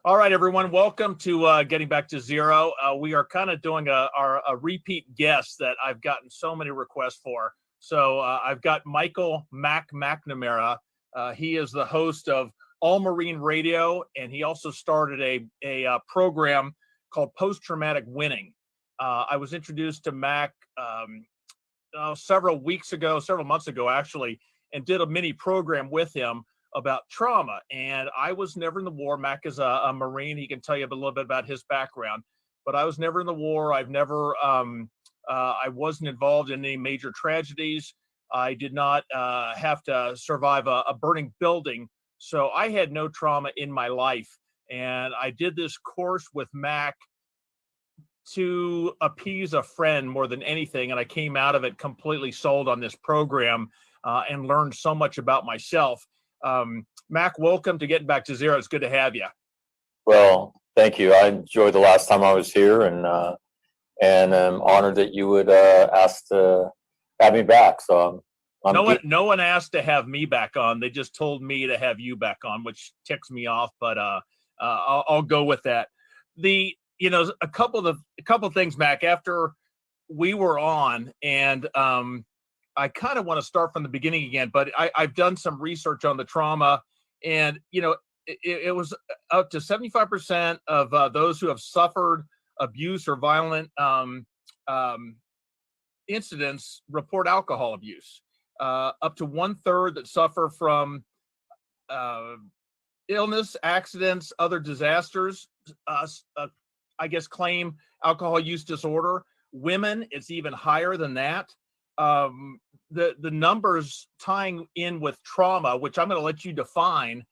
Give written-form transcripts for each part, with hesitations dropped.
All right, everyone. Welcome to Getting Back to Zero. We are kind of doing a repeat guest that I've gotten so many requests for. So I've got Michael McNamara. He is the host of All Marine Radio, and he also started a program called Post Traumatic Winning. I was introduced to Mac several months ago, actually, and did a mini program with him about trauma. And I was never in the war. Mac is a Marine. He can tell you a little bit about his background, but I was never in the war. I wasn't involved in any major tragedies. I did not have to survive a burning building. So I had no trauma in my life. And I did this course with Mac to appease a friend more than anything. And I came out of it completely sold on this program and learned so much about myself. Mac, welcome to Getting Back to Zero. It's good to have you. Well, thank you. I enjoyed the last time I was here, and I'm honored that you would ask to have me back. So no one asked to have me back on. They just told me to have you back on, which ticks me off. But I'll go with that. A couple of things, Mac. After we were on, and I kind of want to start from the beginning again, but I've done some research on the trauma, and it was up to 75% of those who have suffered abuse or violent incidents report alcohol abuse. Up to 1/3 that suffer from illness, accidents, other disasters, I guess, claim alcohol use disorder. Women, it's even higher than that. The numbers tying in with trauma, which I'm going to let you define,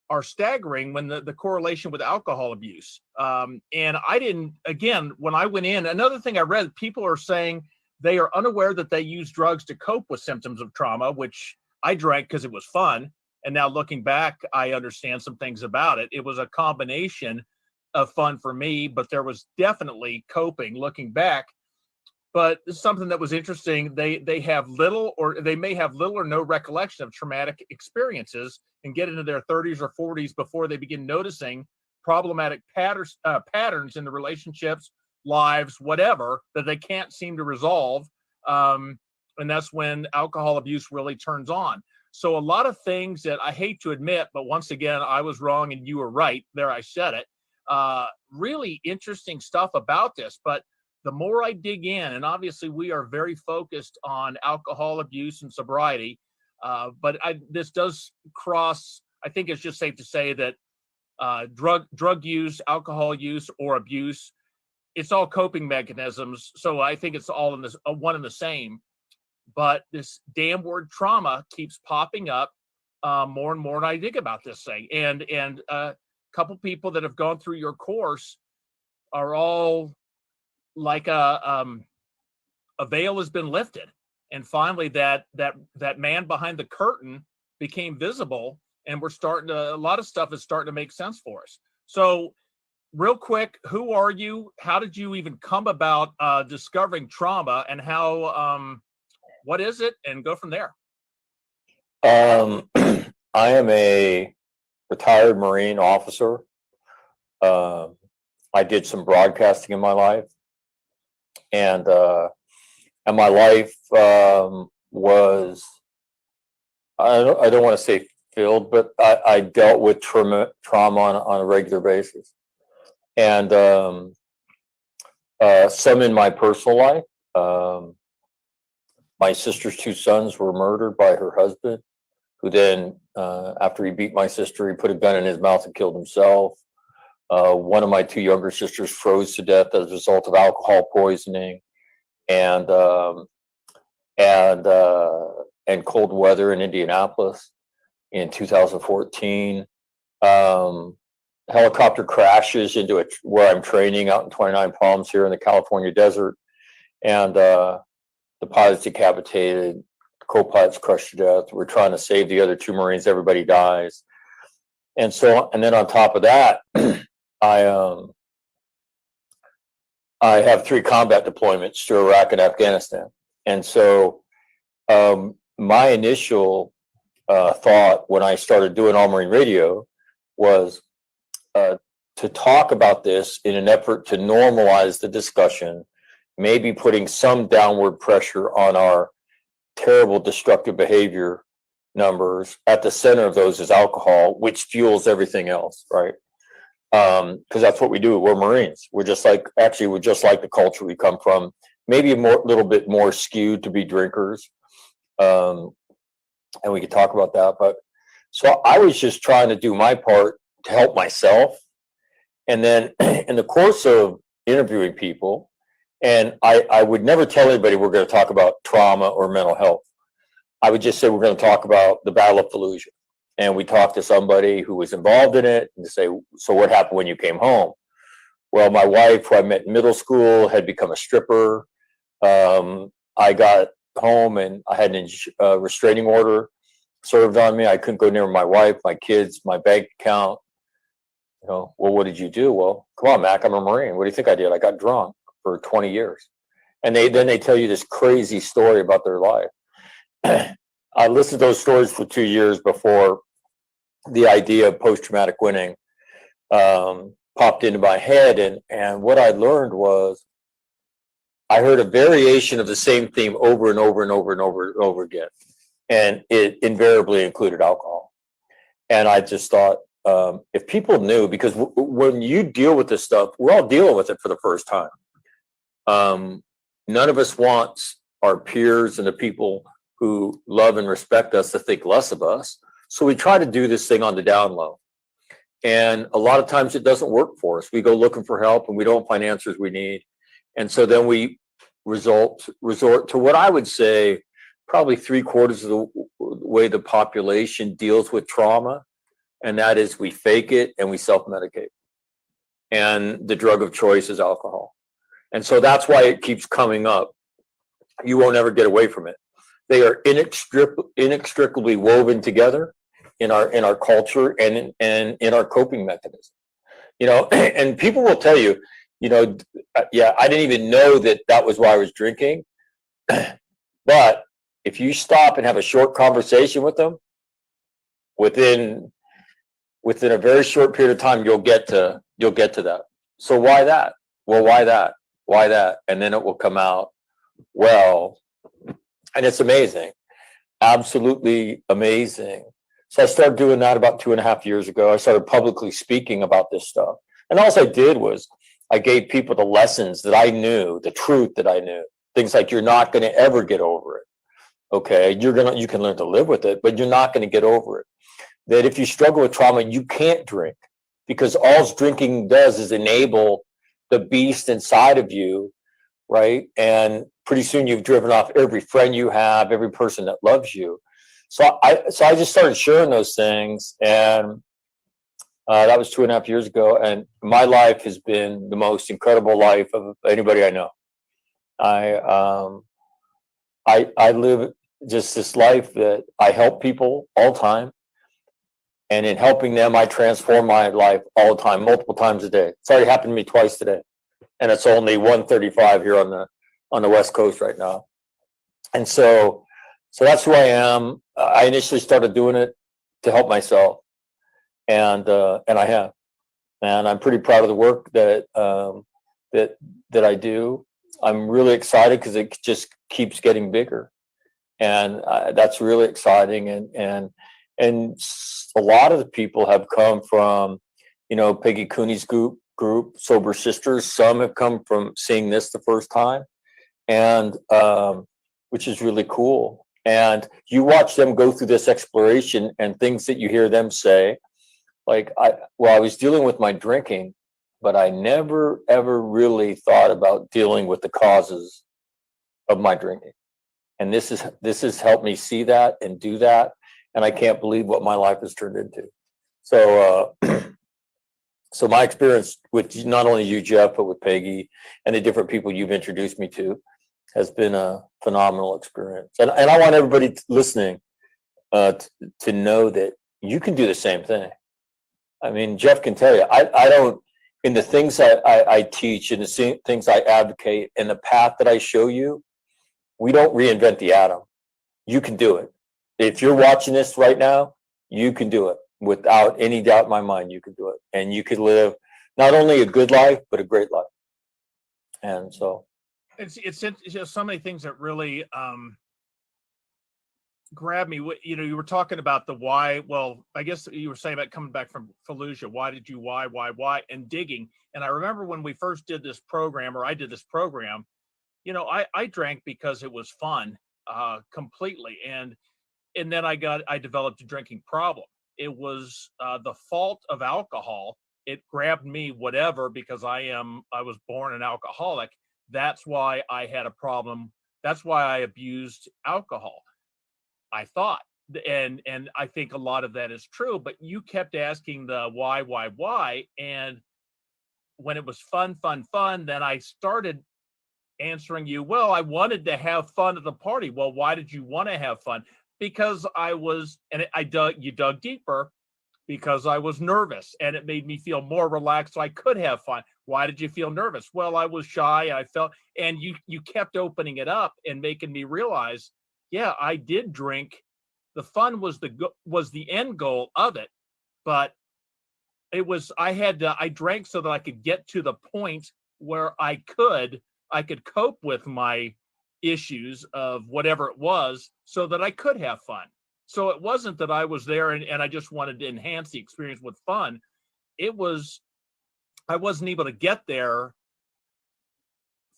are staggering when the correlation with alcohol abuse. And when I went in, another thing I read, people are saying they are unaware that they use drugs to cope with symptoms of trauma, which I drank because it was fun. And now looking back, I understand some things about it. It was a combination of fun for me, but there was definitely coping looking back. But something that was interesting, they may have little or no recollection of traumatic experiences and get into their 30s or 40s before they begin noticing problematic patterns in the relationships, lives, whatever, that they can't seem to resolve. And that's when alcohol abuse really turns on. So a lot of things that I hate to admit, but once again, I was wrong and you were right. There, I said it. Really interesting stuff about this. But the more I dig in, and obviously we are very focused on alcohol abuse and sobriety, but this does cross, I think it's just safe to say that drug use, alcohol use, or abuse, it's all coping mechanisms. So I think it's all in this one and the same. But this damn word trauma keeps popping up more and more, and I think about this thing. And a couple people that have gone through your course are all like a veil has been lifted, and finally that man behind the curtain became visible, and a lot of stuff is starting to make sense for us. So real quick, who are you? How did you even come about discovering trauma, and how what is it, and go from there? I am a retired Marine officer. I did some broadcasting in my life. And my life was, I don't want to say filled, but I dealt with trauma on a regular basis. And some in my personal life. My sister's 2 sons were murdered by her husband, who then, after he beat my sister, he put a gun in his mouth and killed himself. One of my 2 younger sisters froze to death as a result of alcohol poisoning and cold weather in Indianapolis in 2014. Helicopter crashes into where I'm training out in 29 Palms here in the California desert, and the pilot's decapitated, co-pilot's crushed to death. We're trying to save the other 2 Marines. Everybody dies. And then on top of that, I have 3 combat deployments to Iraq and Afghanistan. And so my initial thought when I started doing All Marine Radio was talk about this in an effort to normalize the discussion, maybe putting some downward pressure on our terrible destructive behavior numbers. At the center of those is alcohol, which fuels everything else, right? Because that's what we do. We're Marines. We're just like the culture we come from. Maybe a little bit more skewed to be drinkers, and we could talk about that. But so I was just trying to do my part to help myself, and then in the course of interviewing people, and I would never tell anybody we're going to talk about trauma or mental health. I would just say we're going to talk about the Battle of Fallujah. And we talked to somebody who was involved in it and say, so what happened when you came home? Well, my wife, who I met in middle school, had become a stripper. I got home and I had a restraining order served on me. I couldn't go near my wife, my kids, my bank account. Well, what did you do? Well, come on, Mac, I'm a Marine. What do you think I did? I got drunk for 20 years. And then they tell you this crazy story about their life. I listened to those stories for 2 years before the idea of post-traumatic winning popped into my head. And what I learned was I heard a variation of the same theme over and over and over and over and over again. And it invariably included alcohol. And I just thought, if people knew, because when you deal with this stuff, we're all dealing with it for the first time. None of us wants our peers and the people who love and respect us to think less of us. So we try to do this thing on the down low. And a lot of times it doesn't work for us. We go looking for help and we don't find answers we need. And so then we resort to what I would say probably 3/4 of the way the population deals with trauma. And that is we fake it and we self-medicate. And the drug of choice is alcohol. And so that's why it keeps coming up. You won't ever get away from it. They are inextricably woven together in our culture and in our coping mechanism. And people will tell you, yeah, I didn't even know that was why I was drinking. But if you stop and have a short conversation with them, within a very short period of time, you'll get to that. So why that? Well, why that? Why that? And then it will come out. Well, and it's amazing, absolutely amazing. So I started doing that about 2.5 years ago. I started publicly speaking about this stuff. And all I did was I gave people the lessons that I knew, the truth that I knew. Things like you're not going to ever get over it. Okay, you can learn to live with it, but you're not going to get over it. That if you struggle with trauma, you can't drink, because all drinking does is enable the beast inside of you, right? And pretty soon you've driven off every friend you have, every person that loves you. So I just started sharing those things, and that was 2.5 years ago. And my life has been the most incredible life of anybody I know. I live just this life that I help people all the time. And in helping them, I transform my life all the time, multiple times a day. It's already happened to me twice today. And it's only 1:35 here on the West Coast right now. And so that's who I am. I initially started doing it to help myself. And I have. And I'm pretty proud of the work that I do. I'm really excited because it just keeps getting bigger. And that's really exciting. And a lot of the people have come from, Peggy Cooney's group, Sober Sisters. Some have come from seeing this the first time, and which is really cool. And you watch them go through this exploration and things that you hear them say, like, I was dealing with my drinking, but I never, ever really thought about dealing with the causes of my drinking. And this has helped me see that and do that. And I can't believe what my life has turned into. So, so my experience with not only you, Jeff, but with Peggy and the different people you've introduced me to has been a phenomenal experience. And I want everybody listening to know that you can do the same thing. I mean, Jeff can tell you, I don't, in the things I teach and the things I advocate and the path that I show you, we don't reinvent the atom. You can do it. If you're watching this right now, you can do it without any doubt in my mind. You can do it, and you can live not only a good life, but a great life. And so It's just so many things that really grab me. You know, you were talking about the why. Well, I guess you were saying about coming back from Fallujah. Why did you, why, and digging. And I remember when we first did this program, or I did this program, you know, I drank because it was fun, completely. And then I developed a drinking problem. It was the fault of alcohol. It grabbed me, whatever, because I was born an alcoholic. That's why I had a problem. That's why I abused alcohol, I thought. And I think a lot of that is true, but you kept asking the why. And when it was fun, then I started answering you, well, I wanted to have fun at the party. Well, why did you want to have fun? Because you dug deeper, because I was nervous and it made me feel more relaxed so I could have fun. Why did you feel nervous? Well, I was shy. I felt, and you kept opening it up and making me realize, yeah, I did drink. The fun was the end goal of it, but I drank so that I could get to the point where I could cope with my issues of whatever it was, so that I could have fun. So it wasn't that I was there and I just wanted to enhance the experience with fun. It was, I wasn't able to get there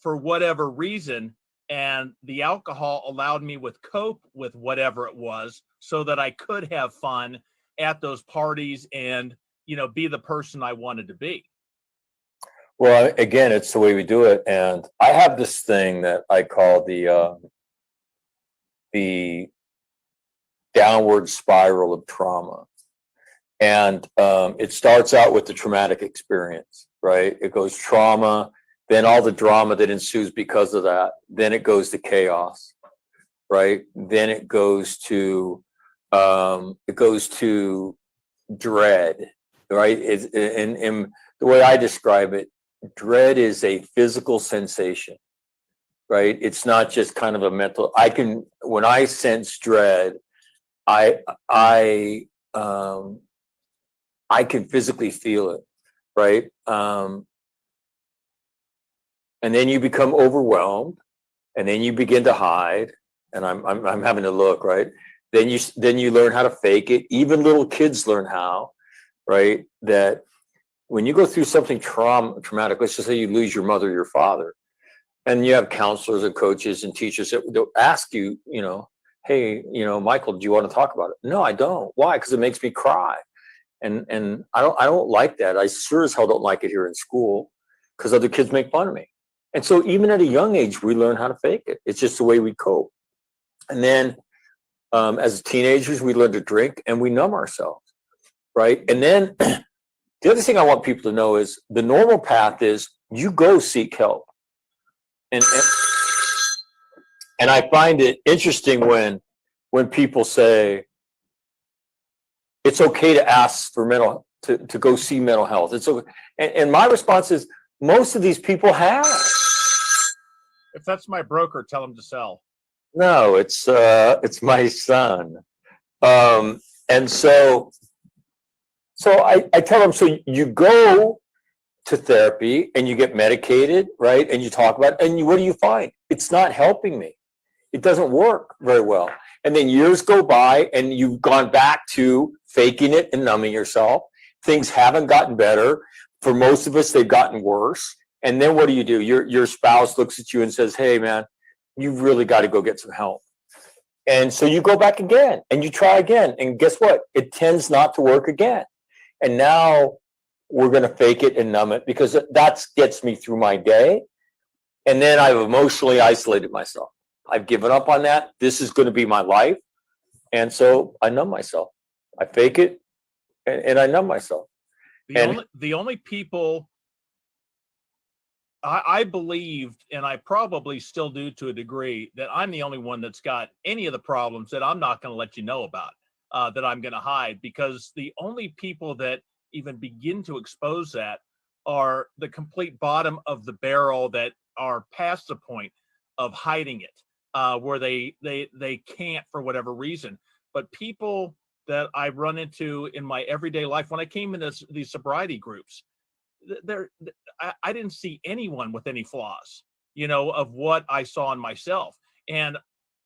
for whatever reason. And the alcohol allowed me with cope with whatever it was, so that I could have fun at those parties and, you know, be the person I wanted to be. well, again, it's the way we do it. And I have this thing that I call the downward spiral of trauma. And it starts out with the traumatic experience, right? It goes trauma, then all the drama that ensues because of that. Then it goes to chaos, right? Then it goes to dread, right? And the way I describe it, dread is a physical sensation, right? It's not just kind of a mental. When I sense dread, I can physically feel it, right? And then you become overwhelmed, and then you begin to hide. And I'm having to look, right? Then you learn how to fake it. Even little kids learn how, right? That when you go through something traumatic, let's just say you lose your mother, or your father, and you have counselors and coaches and teachers that they'll ask you, you know, hey, you know, Michael, do you want to talk about it? No, I don't. Why? Because it makes me cry. And I don't like that. I sure as hell don't like it here in school, because other kids make fun of me. And so even at a young age, we learn how to fake it. It's just the way we cope. And then as teenagers, we learn to drink and we numb ourselves, right? And then the other thing I want people to know is the normal path is you go seek help. And I find it interesting when people say it's okay to ask for to go see mental health. It's okay. And my response is most of these people have. If that's my broker, tell him to sell. No, it's my son. And so I tell them, so you go to therapy and you get medicated, right? And you talk about it, and what do you find? It's not helping me. It doesn't work very well. And then years go by and you've gone back to faking it and numbing yourself. Things haven't gotten better. For most of us, they've gotten worse. And then what do? Your spouse looks at you and says, hey, man, you've really got to go get some help. And so you go back again and you try again. And guess what? It tends not to work again. And now we're going to fake it and numb it because that gets me through my day. And then I've emotionally isolated myself. I've given up on that. This is going to be my life. And so I numb myself. I fake it and I numb myself. The only people I believed, and I probably still do to a degree, that I'm the only one that's got any of the problems that I'm not going to let you know about, that I'm going to hide, because the only people that even begin to expose that are the complete bottom of the barrel that are past the point of hiding it, where they can't for whatever reason. But people that I run into in my everyday life, when I came into these sobriety groups, I didn't see anyone with any flaws, you know, of what I saw in myself. And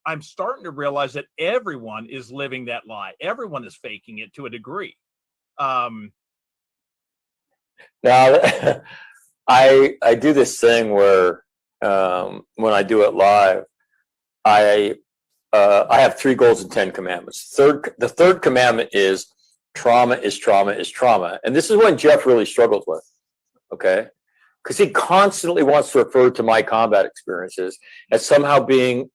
I'm starting to realize that everyone is living that lie. Everyone is faking it to a degree. Now, I do this thing where when I do it live, I have 3 goals and 10 commandments. The third commandment is trauma is trauma is trauma, and this is one Jeff really struggles with. Okay, because he constantly wants to refer to my combat experiences as somehow being,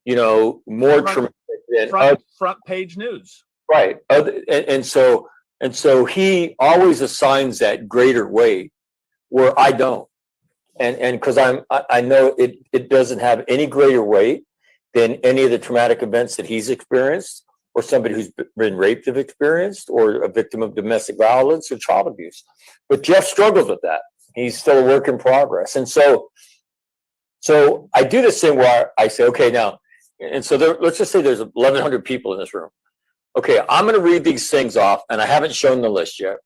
you know, more traumatic than front page news. Right, and so he always assigns that greater weight where I don't, and because I know it doesn't have any greater weight than any of the traumatic events that he's experienced, or somebody who's been raped have experienced, or a victim of domestic violence or child abuse. But Jeff struggles with that. He's still a work in progress. And so I do this thing where I say, okay, now, and so let's just say there's 1,100 people in this room. Okay, I'm going to read these things off, and I haven't shown the list yet.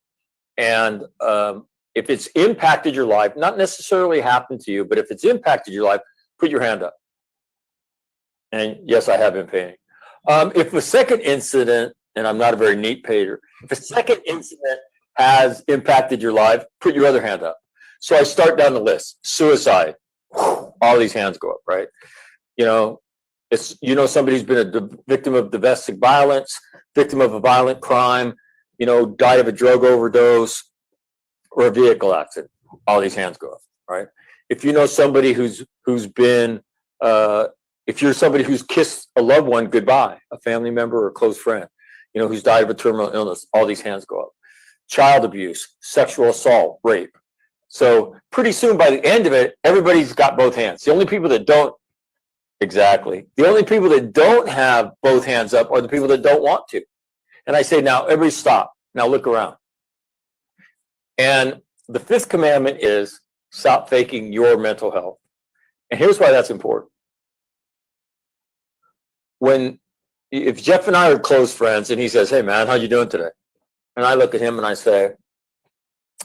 And if it's impacted your life, not necessarily happened to you, but if it's impacted your life, put your hand up. And yes, I have been paying. If the second incident, and I'm not a very neat payer, if a second incident has impacted your life, put your other hand up. So I start down the list. Suicide, all these hands go up, right? You know, it's, you know, somebody who's been a victim of domestic violence, victim of a violent crime, you know, died of a drug overdose or a vehicle accident. All these hands go up, right? If you know somebody who's been, if you're somebody who's kissed a loved one goodbye, a family member or a close friend, you know, who's died of a terminal illness, all these hands go up. Child abuse, sexual assault, rape. So pretty soon by the end of it, everybody's got both hands. The only people that don't, exactly. The only people that don't have both hands up are the people that don't want to. And I say, now everybody stop. Now look around. And the 5th commandment is stop faking your mental health. And here's why that's important. If Jeff and I are close friends and he says, hey man, how you doing today? And I look at him and I say,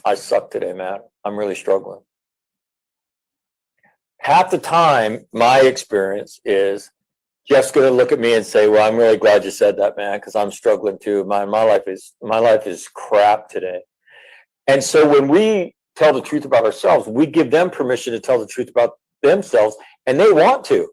I suck today, man. I'm really struggling. Half the time, my experience is Jeff's going to look at me and say, well, I'm really glad you said that, man, because I'm struggling too. My life is crap today. And so when we tell the truth about ourselves, we give them permission to tell the truth about themselves, and they want to.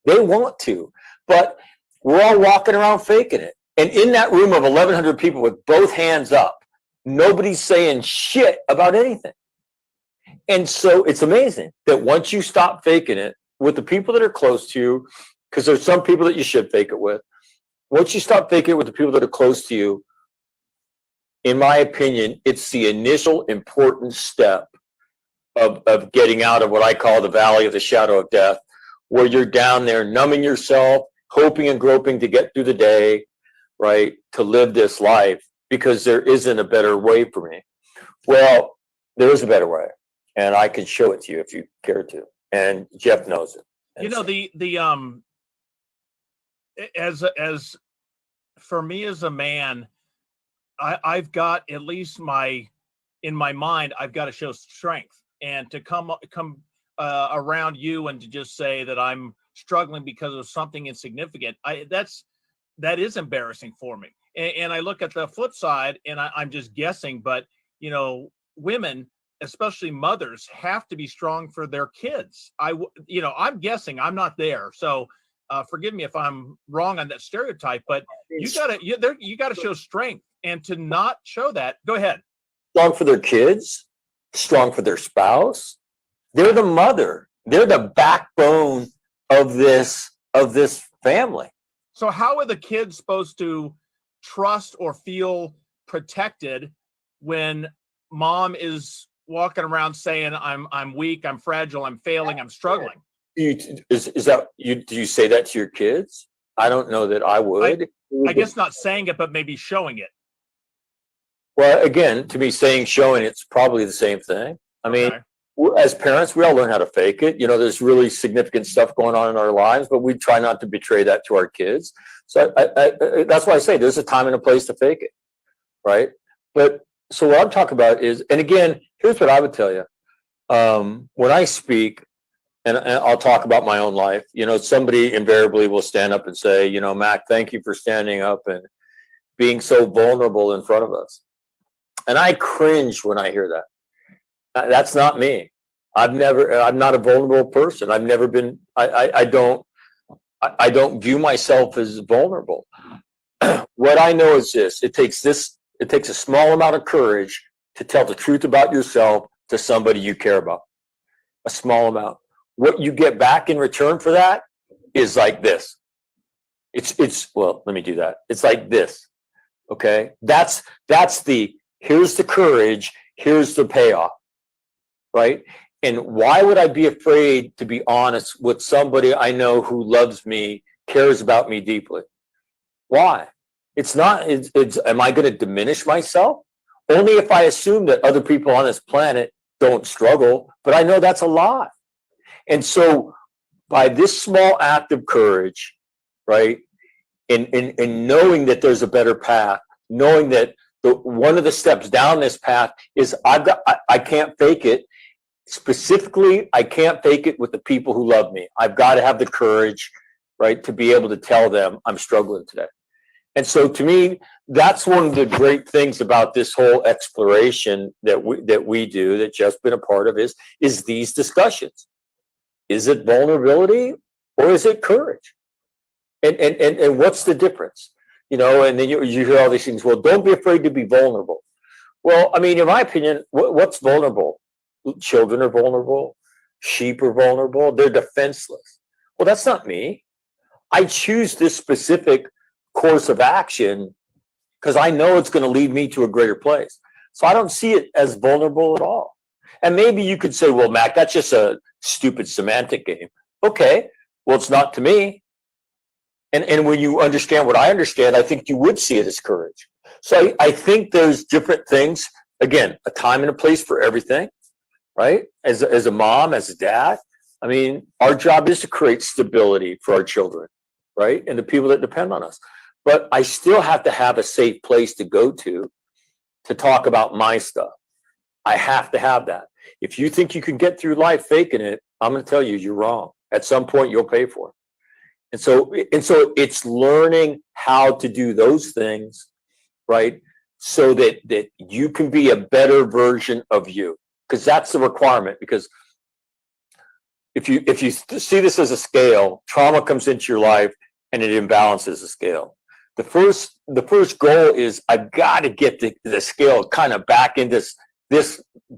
They want to. But we're all walking around faking it. And in that room of 1,100 people with both hands up, nobody's saying shit about anything. And so it's amazing that once you stop faking it with the people that are close to you, because there's some people that you should fake it with, once you stop faking it with the people that are close to you, in my opinion, it's the initial important step of getting out of what I call the valley of the shadow of death, where you're down there numbing yourself, hoping and groping to get through the day, right, to live this life, because there isn't a better way for me. Well, there is a better way, and I can show it to you if you care to. And Jeff knows it. And you know, as for me as a man, I've got at least in my mind, I've got to show strength, and to come around you and to just say that I'm struggling because of something insignificant, that is embarrassing for me. And I look at the flip side, and I'm just guessing, but you know, women, especially mothers, have to be strong for their kids. I'm guessing, I'm not there, so forgive me if I'm wrong on that stereotype, but you gotta show strength, and to not show that, go ahead. Strong for their kids, strong for their spouse. They're the mother. They're the backbone of this family. So how are the kids supposed to trust or feel protected when mom is walking around saying, I'm weak, I'm fragile, I'm failing, I'm struggling? Do you say that to your kids? I don't know that I would. I guess not saying it, but maybe showing it. Well, again, to me, showing it's probably the same thing. I mean, as parents, we all learn how to fake it. You know, there's really significant stuff going on in our lives, but we try not to betray that to our kids. So that's why I say there's a time and a place to fake it, right? But so what I'm talking about is, and again, here's what I would tell you. When I speak, and I'll talk about my own life, somebody invariably will stand up and say, Mac, thank you for standing up and being so vulnerable in front of us. And I cringe when I hear that. That's not me. I'm not a vulnerable person. I've never been, I don't view myself as vulnerable. What I know is this: it takes a small amount of courage to tell the truth about yourself to somebody you care about. A small amount. What you get back in return for that is like this. Well, let me do that. It's like this. Okay. That's here's the courage, here's the payoff. Right. And why would I be afraid to be honest with somebody I know who loves me, cares about me deeply? Why? It's not, am I going to diminish myself? Only if I assume that other people on this planet don't struggle, but I know that's a lie. And so by this small act of courage, right, and knowing that there's a better path, knowing that one of the steps down this path is I can't fake it. Specifically, I can't fake it with the people who love me. I've got to have the courage, right, to be able to tell them I'm struggling today. And so to me, that's one of the great things about this whole exploration that we do, that Jeff's been a part of, is these discussions. Is it vulnerability or is it courage? And what's the difference? And then you hear all these things. Well, don't be afraid to be vulnerable. Well, I mean, in my opinion, what's vulnerable? Children are vulnerable. Sheep are vulnerable. They're defenseless. Well, that's not me. I choose this specific course of action because I know it's going to lead me to a greater place. So I don't see it as vulnerable at all. And maybe you could say, well, Mac, that's just a stupid semantic game. Okay, well, it's not to me. And when you understand what I understand, I think you would see it as courage. So I think there's different things. Again, a time and a place for everything, right? As a mom, as a dad, I mean, our job is to create stability for our children, right? And the people that depend on us. But I still have to have a safe place to go to talk about my stuff. I have to have that. If you think you can get through life faking it, I'm going to tell you, you're wrong. At some point, you'll pay for it. And so it's learning how to do those things, right? So that you can be a better version of you, because that's the requirement. Because if you see this as a scale, trauma comes into your life and it imbalances the scale. The first goal is I've got to get the scale kind of back in this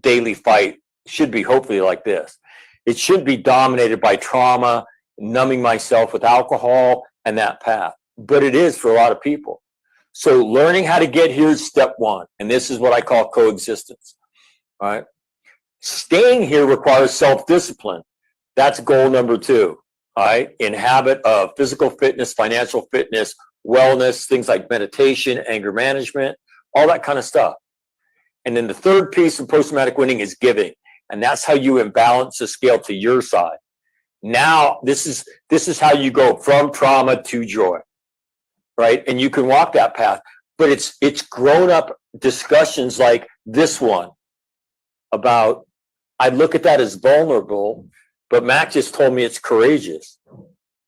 daily fight. Should be hopefully like this. It should be dominated by trauma, numbing myself with alcohol and that path. But it is for a lot of people. So learning how to get here is step one. And this is what I call coexistence. All right. Staying here requires self-discipline. That's goal number 2. All right. In habit of physical fitness, financial fitness, wellness, things like meditation, anger management, all that kind of stuff. And then the third piece of post-traumatic winning is giving. And that's how you imbalance the scale to your side. Now, this is how you go from trauma to joy, right? And you can walk that path. But it's grown up discussions like this one about, I look at that as vulnerable, but Mac just told me it's courageous.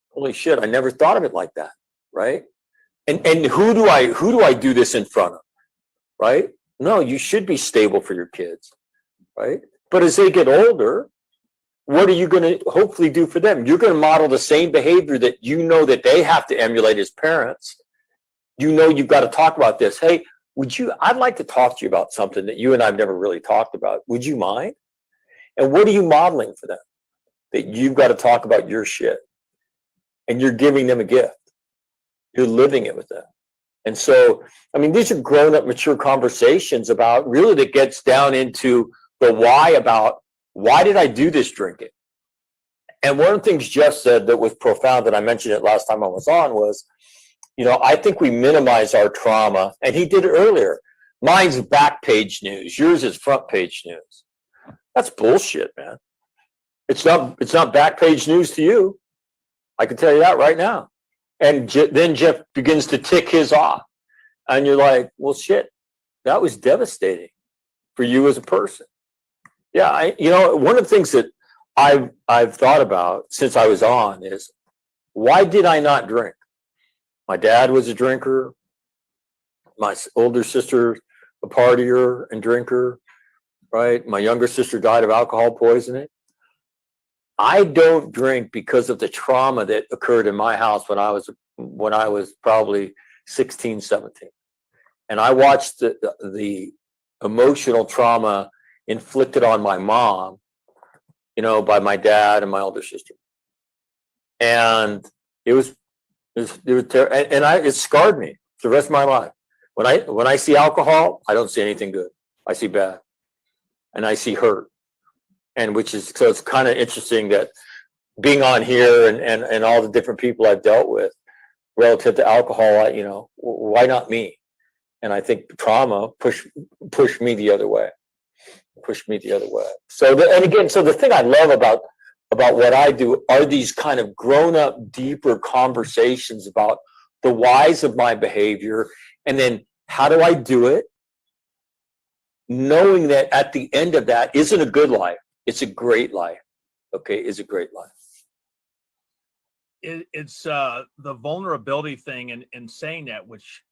Holy shit, I never thought of it like that, right? And who do I do this in front of, right? No, you should be stable for your kids, right? But as they get older, what are you going to hopefully do for them? You're going to model the same behavior that you know that they have to emulate as parents. You know you've got to talk about this. Hey, I'd like to talk to you about something that you and I've never really talked about. Would you mind? And what are you modeling for them? That you've got to talk about your shit. And you're giving them a gift. You're living it with them. And so, I mean, these are grown up, mature conversations about really that gets down into the why about why did I do this drinking? And one of the things Jeff said that was profound, that I mentioned it last time I was on, was, I think we minimize our trauma, and he did it earlier. Mine's back page news. Yours is front page news. That's bullshit, man. It's not back page news to you. I can tell you that right now. And then Jeff begins to tick his off. And you're like, well, shit. that was devastating for you as a person. Yeah, one of the things that I've thought about since I was on is, why did I not drink? My dad was a drinker. My older sister, a partier and drinker, right? My younger sister died of alcohol poisoning. I don't drink because of the trauma that occurred in my house when I was probably 16, 17. And I watched the emotional trauma inflicted on my mom, by my dad and my older sister. And it scarred me for the rest of my life. When I see alcohol, I don't see anything good. I see bad, and I see hurt. And so it's kind of interesting that being on here and all the different people I've dealt with relative to alcohol, why not me? And I think trauma pushed me the other way. So the thing I love about what I do are these kind of grown up, deeper conversations about the whys of my behavior, and then how do I do it, knowing that at the end of that isn't a good life. It's a great life. Okay, it's a great life. It's the vulnerability thing and saying that, which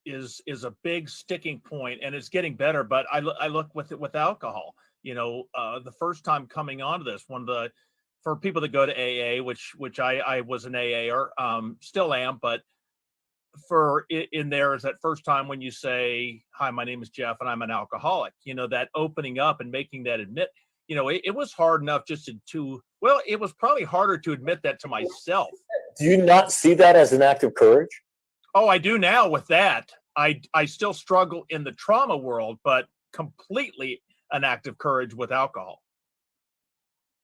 is a big sticking point, and it's getting better. But I look with alcohol. The first time coming onto this, for people that go to AA, which I was an AAer, still am, but in there is that first time when you say, "Hi, my name is Jeff and I'm an alcoholic," that opening up and making that admit, it was hard enough just it was probably harder to admit that to myself. Do you not see that as an act of courage? Oh, I do now with that. I still struggle in the trauma world, but completely an act of courage with alcohol.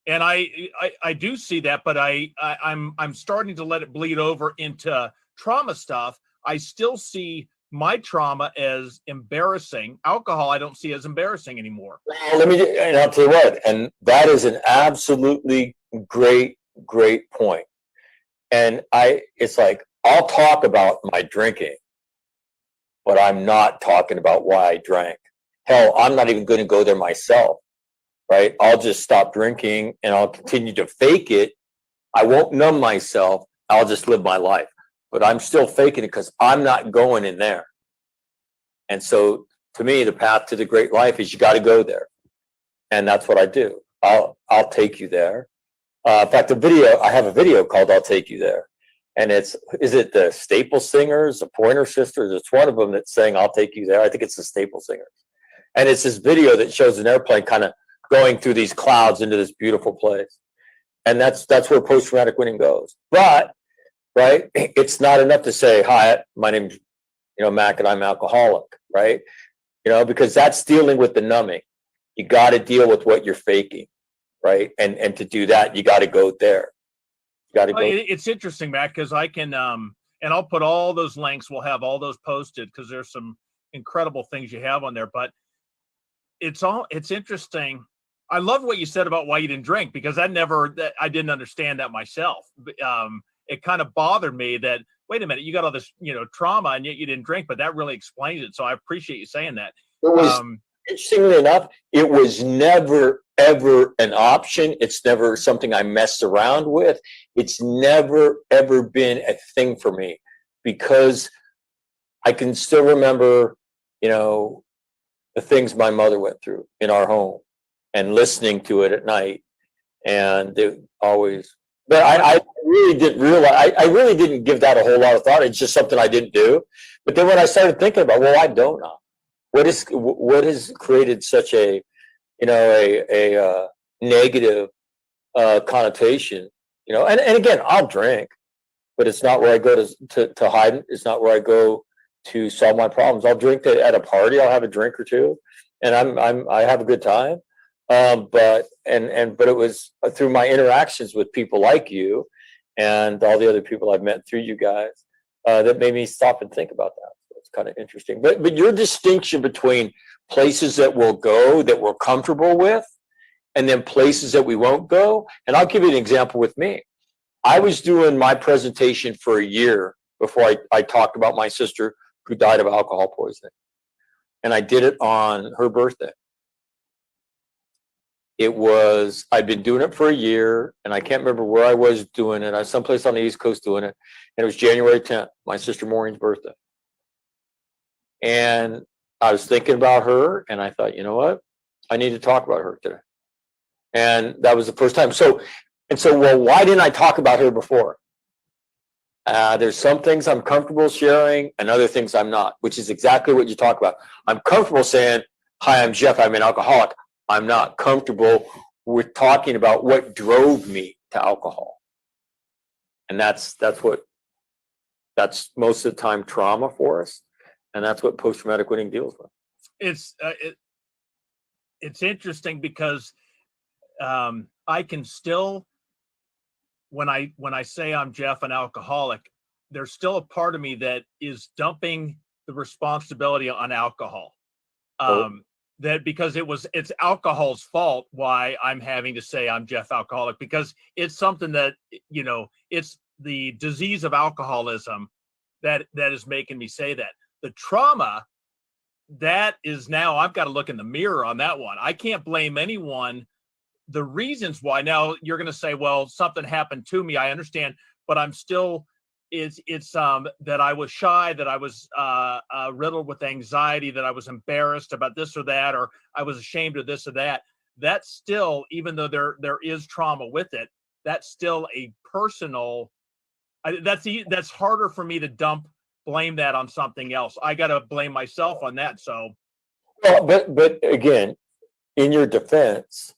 And I do see that, but I'm starting to let it bleed over into trauma stuff. I still see my trauma as embarrassing. Alcohol, I don't see as embarrassing anymore. Well, and I'll tell you what, and that is an absolutely great point. And it's like, I'll talk about my drinking, but I'm not talking about why I drank. Hell, I'm not even going to go there myself, right? I'll just stop drinking and I'll continue to fake it. I won't numb myself. I'll just live my life. But I'm still faking it because I'm not going in there. And so to me, the path to the great life is you got to go there. And that's what I do. I'll take you there. In fact, I have a video called "I'll Take You There." And is it the Staple Singers, the Pointer Sisters? It's one of them that's saying, "I'll take you there." I think it's the Staple Singers. And it's this video that shows an airplane kind of going through these clouds into this beautiful place. And that's where post-traumatic winning goes. But, right, it's not enough to say, "Hi, my name's, Mac, and I'm alcoholic," right? Because that's dealing with the numbing. You got to deal with what you're faking, right? And to do that, you got to go there. It's interesting, Matt, because I can, and I'll put all those links. We'll have all those posted because there's some incredible things you have on there. But it's interesting. I love what you said about why you didn't drink, because I didn't understand that myself. It kind of bothered me that, wait a minute, you got all this, trauma, and yet you didn't drink, but that really explains it. So I appreciate you saying that. It was, interestingly enough, it was never, ever an option. It's never something I messed around with. It's never, ever been a thing for me, because I can still remember, the things my mother went through in our home and listening to it at night. And it always, but I really didn't realize, I really didn't give that a whole lot of thought. It's just something I didn't do. But then when I started thinking about, well, I don't know. What has created such a negative connotation, and again, I'll drink, but it's not where I go to hide. It's not where I go to solve my problems. I'll drink at a party. I'll have a drink or two, and I have a good time. But it was through my interactions with people like you and all the other people I've met through you guys that made me stop and think about that. So it's kind of interesting. But your distinction between places that we'll go that we're comfortable with, and then places that we won't go. And I'll give you an example with me. I was doing my presentation for a year before I talked about my sister who died of alcohol poisoning. And I did it on her birthday. I'd been doing it for a year, and I can't remember where I was doing it. I was someplace on the East Coast doing it. And it was January 10th, my sister Maureen's birthday. And I was thinking about her, and I thought, you know what? I need to talk about her today. And that was the first time. Well, why didn't I talk about her before? There's some things I'm comfortable sharing and other things I'm not, which is exactly what you talk about. I'm comfortable saying, hi, I'm Jeff, I'm an alcoholic. I'm not comfortable with talking about what drove me to alcohol. And that's most of the time trauma for us. And that's what post-traumatic quitting deals with. It's interesting because I can still, when I say I'm Jeff, an alcoholic, there's still a part of me that is dumping the responsibility on alcohol. That because it's alcohol's fault why I'm having to say I'm Jeff alcoholic, because it's something that, you know, it's the disease of alcoholism that is making me say that. The trauma, that is now I've got to look in the mirror on that one. I can't blame anyone. The reasons why, now you're going to say, well, something happened to me. I understand, but I'm still, it's that I was shy, that I was riddled with anxiety, that I was embarrassed about this or that, or I was ashamed of this or that. That's still, even though there is trauma with it, that's still a personal, that's harder for me to blame that on something else. I got to blame myself on that. So, well, but again, in your defense,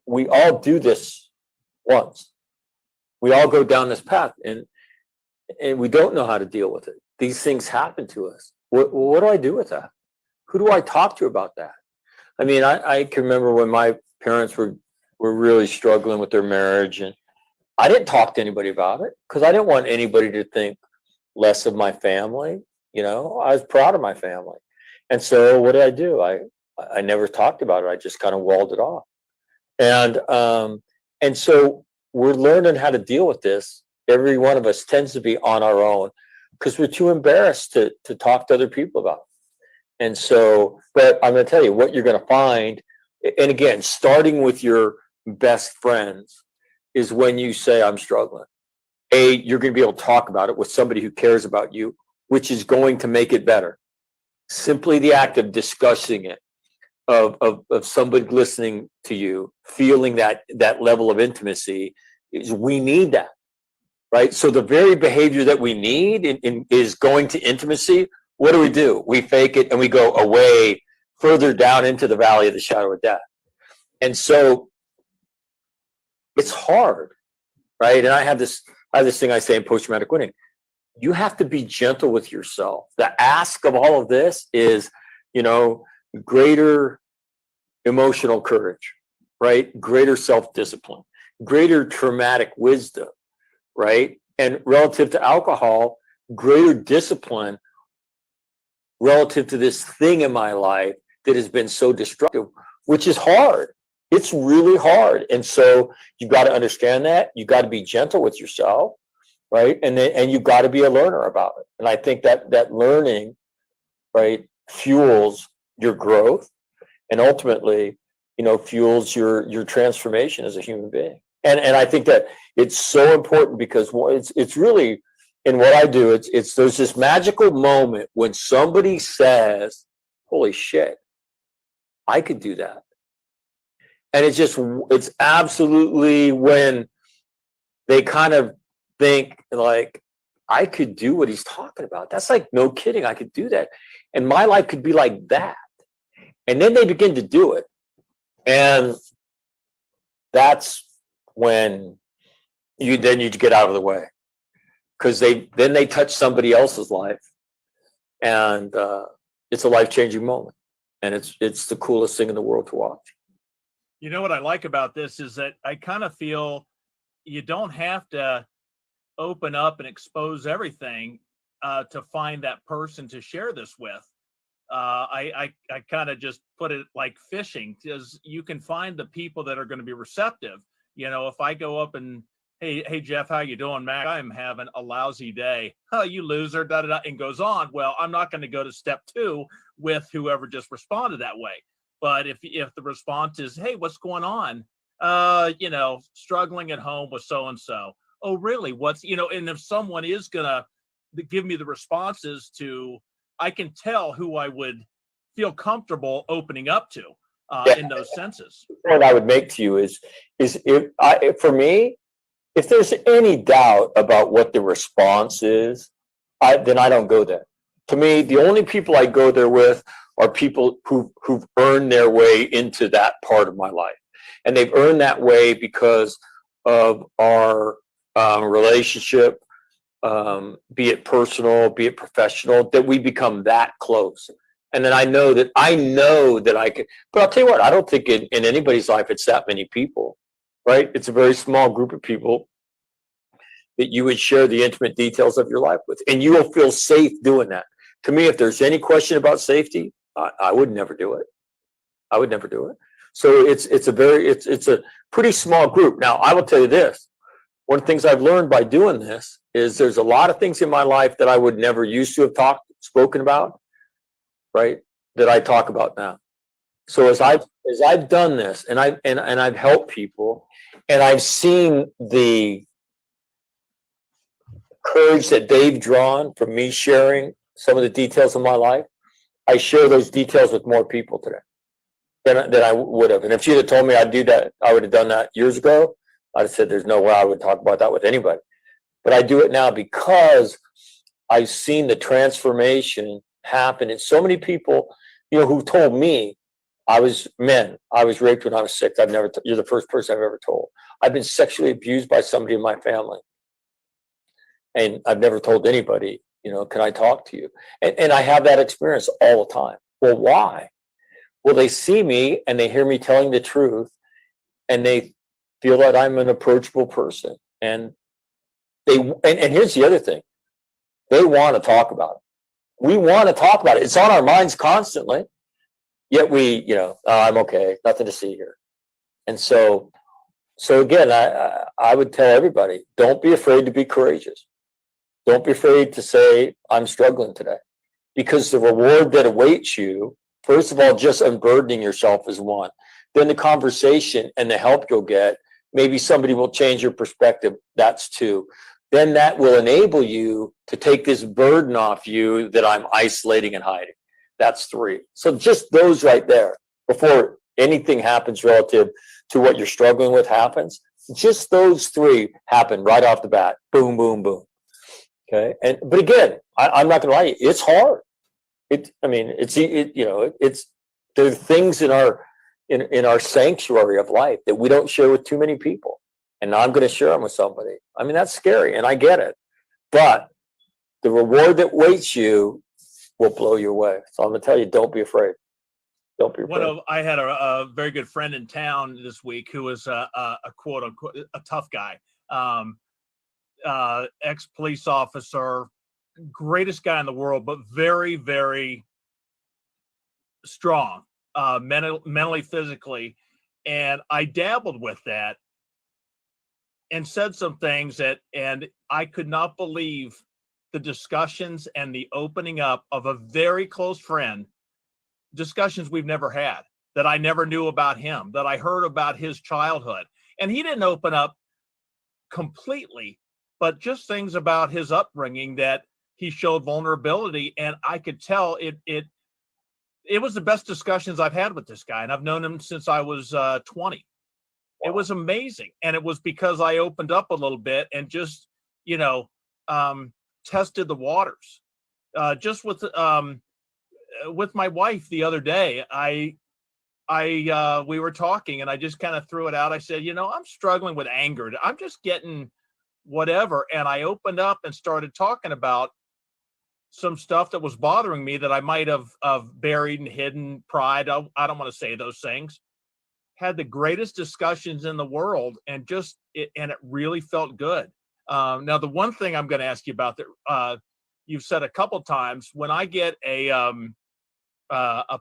we all do this once. We all go down this path, and we don't know how to deal with it. These things happen to us. What do I do with that? Who do I talk to about that? I mean, I can remember when my parents were really struggling with their marriage, and I didn't talk to anybody about it because I didn't want anybody to think less of my family. You know, I was proud of my family. And so what did I do? I never talked about it. I just kind of walled it off. And so we're learning how to deal with this. Every one of us tends to be on our own because we're too embarrassed to talk to other people about it. And so, but I'm going to tell you what you're going to find. And again, starting with your best friends is when you say, I'm struggling. You're going to be able to talk about it with somebody who cares about you, which is going to make it better. Simply the act of discussing it, of somebody listening to you, feeling that level of intimacy, we need that, right? So the very behavior that we need is going to intimacy. What do? We fake it and we go away further down into the valley of the shadow of death. And so it's hard, right? And I have this thing I say in post-traumatic quitting. You have to be gentle with yourself. The ask of all of this is, you know, greater emotional courage, right? Greater self-discipline, greater traumatic wisdom, right? And relative to alcohol, greater discipline relative to this thing in my life that has been so destructive, which is hard. It's really hard. And so you've got to understand that. You've got to be gentle with yourself, right? And you've got to be a learner about it. And I think that learning, right, fuels your growth and ultimately, you know, fuels your transformation as a human being. And I think that it's so important because it's really, in what I do, it's there's this magical moment when somebody says, holy shit, I could do that. And it's absolutely when they kind of think like, I could do what he's talking about. That's like, no kidding, I could do that. And my life could be like that. And then they begin to do it. And that's when you get out of the way. Because they touch somebody else's life. And it's a life-changing moment. And it's the coolest thing in the world to watch. You know what I like about this is that I kind of feel you don't have to open up and expose everything to find that person to share this with. I kind of just put it like fishing, because you can find the people that are going to be receptive. You know, if I go up and hey Jeff, how you doing, Mac? I'm having a lousy day. Oh, you loser, da da da, and goes on. Well, I'm not going to go to step 2 with whoever just responded that way. But if the response is, hey, what's going on? Struggling at home with so and so. Oh, really? What's and if someone is gonna give me the responses to, I can tell who I would feel comfortable opening up to in those senses. What I would make to you is for me, if there's any doubt about what the response is, then I don't go there. To me, the only people I go there with are people who've earned their way into that part of my life, and they've earned that way because of our relationship, be it personal, be it professional, that we become that close. And then I know that I can. But I'll tell you what, I don't think in anybody's life it's that many people, right? It's a very small group of people that you would share the intimate details of your life with, and you will feel safe doing that. To me, if there's any question about safety, I would never do it. I would never do it. So it's a pretty small group. Now, I will tell you this. One of the things I've learned by doing this is there's a lot of things in my life that I would never used to have spoken about, right? That I talk about now. So as I've done this, and I've helped people, and I've seen the courage that they've drawn from me sharing some of the details of my life, I share those details with more people today than I would have. And if you'd have told me I'd do that, I would have done that years ago. I'd have said there's no way I would talk about that with anybody. But I do it now because I've seen the transformation happen in so many people, who told me I was raped when I was 6. You're the first person I've ever told. I've been sexually abused by somebody in my family. And I've never told anybody, can I talk to you? And I have that experience all the time. Well, why? Well, they see me and they hear me telling the truth, and they feel that I'm an approachable person. And here's the other thing. They want to talk about it. We want to talk about it. It's on our minds constantly. Yet I'm okay, nothing to see here. And so again, I would tell everybody, don't be afraid to be courageous. Don't be afraid to say, I'm struggling today, because the reward that awaits you, first of all, just unburdening yourself is one. Then the conversation and the help you'll get, maybe somebody will change your perspective. That's 2. Then that will enable you to take this burden off you that I'm isolating and hiding. That's 3. So just those right there, before anything happens relative to what you're struggling with happens, just those 3 happen right off the bat. Boom, boom, boom. Okay. But again, I'm not going to lie to you. It's hard. There are things in our sanctuary of life that we don't share with too many people. And now I'm going to share them with somebody. That's scary, and I get it. But the reward that waits you will blow you away. So I'm going to tell you, don't be afraid. Don't be afraid. I had a very good friend in town this week who was a quote unquote a tough guy. Ex-police officer, greatest guy in the world, but very, very strong, mentally, physically. And I dabbled with that and said some things and I could not believe the discussions and the opening up of a very close friend, discussions we've never had, that I never knew about him, that I heard about his childhood. And he didn't open up completely, but just things about his upbringing that he showed vulnerability. And I could tell it was the best discussions I've had with this guy. And I've known him since I was 20. It was amazing. And it was because I opened up a little bit and just, tested the waters. Just with my wife the other day, we were talking and I just kind of threw it out. I said, I'm struggling with anger. I'm just getting whatever. And I opened up and started talking about some stuff that was bothering me that I might have buried and hidden, pride. I don't want to say those things. Had the greatest discussions in the world, and it really felt good. Now, the one thing I'm going to ask you about that you've said a couple times, when I get a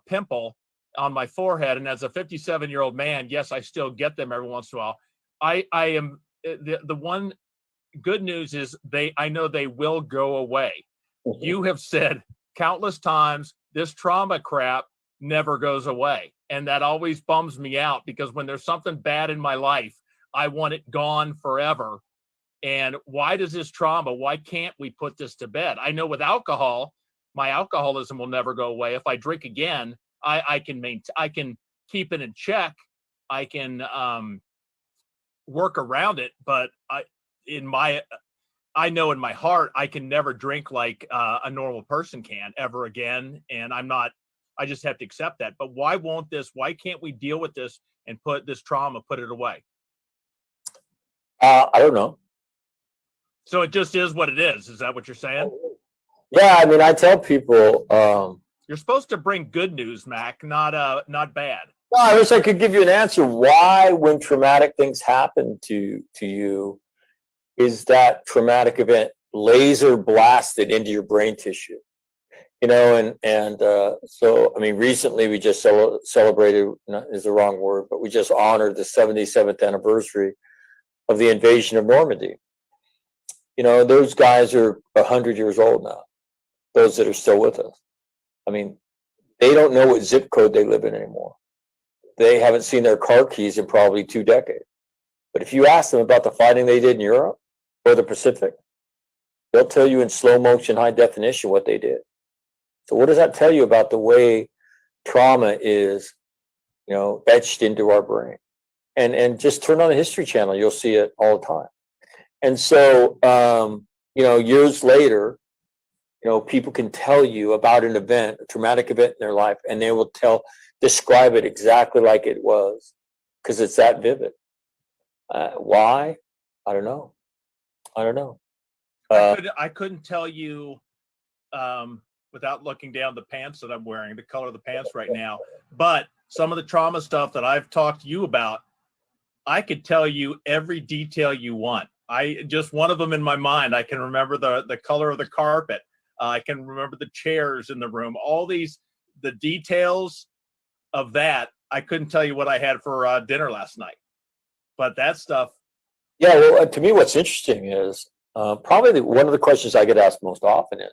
pimple on my forehead, and as a 57-year-old man, yes, I still get them every once in a while. I am the one good news is I know they will go away. You have said countless times, this trauma crap never goes away. And that always bums me out, because when there's something bad in my life, I want it gone forever. And why does this trauma, why can't we put this to bed? I know with alcohol, my alcoholism will never go away. If I drink again, I can keep it in check. I can work around it, but I know in my heart I can never drink like a normal person can ever again, and I just have to accept that. But why can't we deal with this and put this trauma, put it away? I don't know. So it just is what it is. Is that what you're saying? Yeah, I mean, I tell people, you're supposed to bring good news, Mac, not bad. no, I wish I could give you an answer. Why, when traumatic things happen to you, is that traumatic event laser blasted into your brain tissue? You know, and so, I mean, recently we just celebrated, is the wrong word, but we just honored the 77th anniversary of the invasion of Normandy. You know, those guys are 100 years old now, those that are still with us. I mean, they don't know what zip code they live in anymore. They haven't seen their car keys in probably 2 decades. But if you ask them about the fighting they did in Europe or the Pacific, they'll tell you in slow motion, high definition what they did. So what does that tell you about the way trauma is, you know, etched into our brain? And just turn on the History Channel, you'll see it all the time. And so, you know, years later, you know, people can tell you about an event, a traumatic event in their life, and they will describe it exactly like it was, because it's that vivid. Why? I don't know. I couldn't tell you without looking down the pants that I'm wearing, the color of the pants right now. But some of the trauma stuff that I've talked to you about, I could tell you every detail you want. Just one of them in my mind. I can remember the color of the carpet. I can remember the chairs in the room. All the details of that. I couldn't tell you what I had for dinner last night. But that stuff. Yeah, well, to me, what's interesting is probably one of the questions I get asked most often is,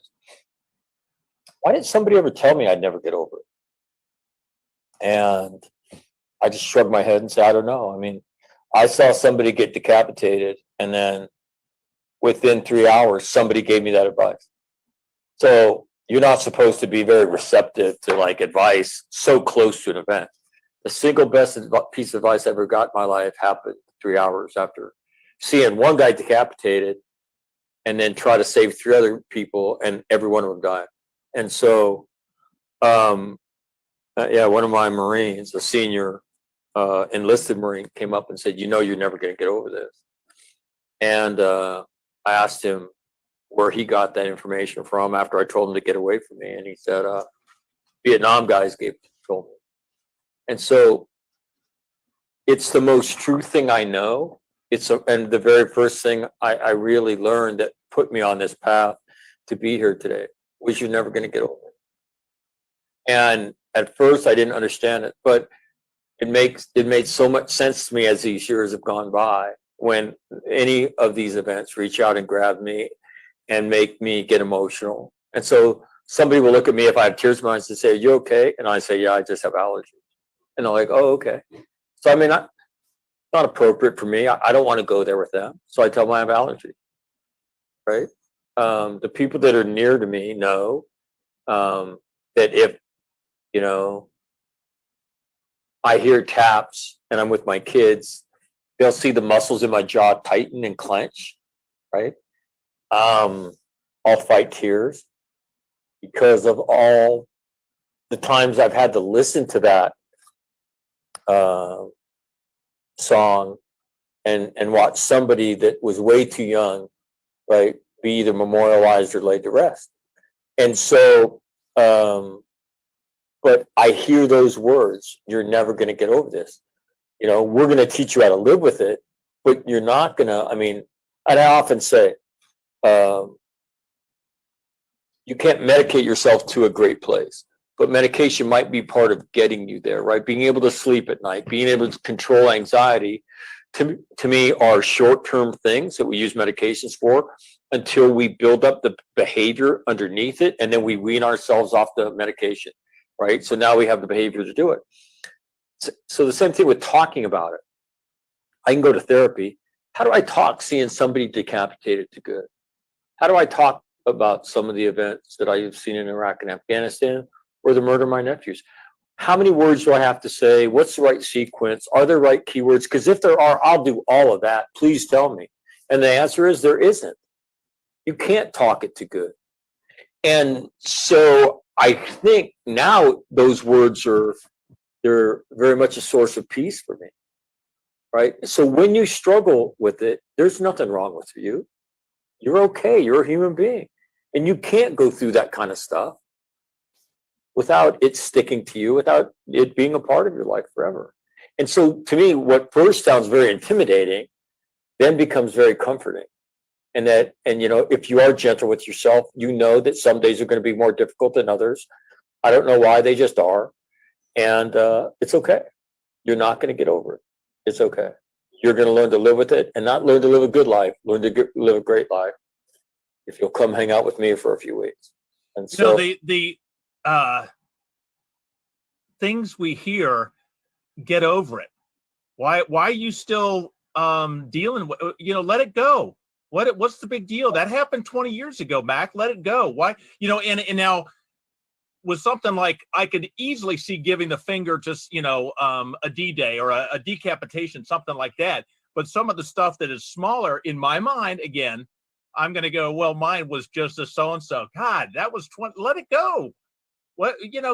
why didn't somebody ever tell me I'd never get over it? And I just shrug my head and say, I don't know. I mean, I saw somebody get decapitated, and then within 3 hours, somebody gave me that advice. So you're not supposed to be very receptive to like advice so close to an event. The single best piece of advice I ever got in my life happened 3 hours after seeing one guy decapitated and then try to save 3 other people, and every one of them died. And so, yeah, one of my Marines, a senior enlisted Marine, came up and said, you know, you're never going to get over this. And I asked him where he got that information from after I told him to get away from me. And he said, Vietnam guys told me. And so it's the most true thing I know. And the very first thing I really learned that put me on this path to be here today was you're never going to get over it. And at first I didn't understand it, but it made so much sense to me as these years have gone by, when any of these events reach out and grab me and make me get emotional. And so somebody will look at me if I have tears in my eyes and say, are you okay? And I say, yeah, I just have allergies. And they're like, oh, okay. So I mean, not appropriate for me. I don't want to go there with them. So I tell them I have allergies, right? The people that are near to me know that if, you know, I hear taps and I'm with my kids, they'll see the muscles in my jaw tighten and clench, right? I'll fight tears because of all the times I've had to listen to that song and watch somebody that was way too young, right, be either memorialized or laid to rest. And so, but I hear those words, you're never going to get over this. You know, we're going to teach you how to live with it, but you're not going to, I mean, and I often say, you can't medicate yourself to a great place, but medication might be part of getting you there, right? Being able to sleep at night, being able to control anxiety to me are short-term things that we use medications for until we build up the behavior underneath it, and then we wean ourselves off the medication, right? So now we have the behavior to do it. So the same thing with talking about it. I can go to therapy. How do I talk seeing somebody decapitated to good? How do I talk about some of the events that I've seen in Iraq and Afghanistan, or the murder of my nephews? How many words do I have to say? What's the right sequence? Are there right keywords? Because if there are, I'll do all of that. Please tell me. And the answer is there isn't. You can't talk it to good. And so I think now those words they're very much a source of peace for me, right? So when you struggle with it, there's nothing wrong with you. You're okay. You're a human being. And you can't go through that kind of stuff without it sticking to you, without it being a part of your life forever. And so to me, what first sounds very intimidating then becomes very comforting. And if you are gentle with yourself, you know that some days are going to be more difficult than others. I don't know why, they just are. And it's okay. You're not going to get over it. It's okay. You're going to learn to live with it, and not learn to live a good life, learn to live a great life if you'll come hang out with me for a few weeks. And so the things we hear, get over it. Why are you still dealing with, let it go. What's the big deal? That happened 20 years ago, Mac. Let it go. Why, and now with something like, I could easily see giving the finger just, a D-Day or a decapitation, something like that. But some of the stuff that is smaller in my mind, again, I'm going to go, well, mine was just a so-and-so. God, that was 20. Let it go.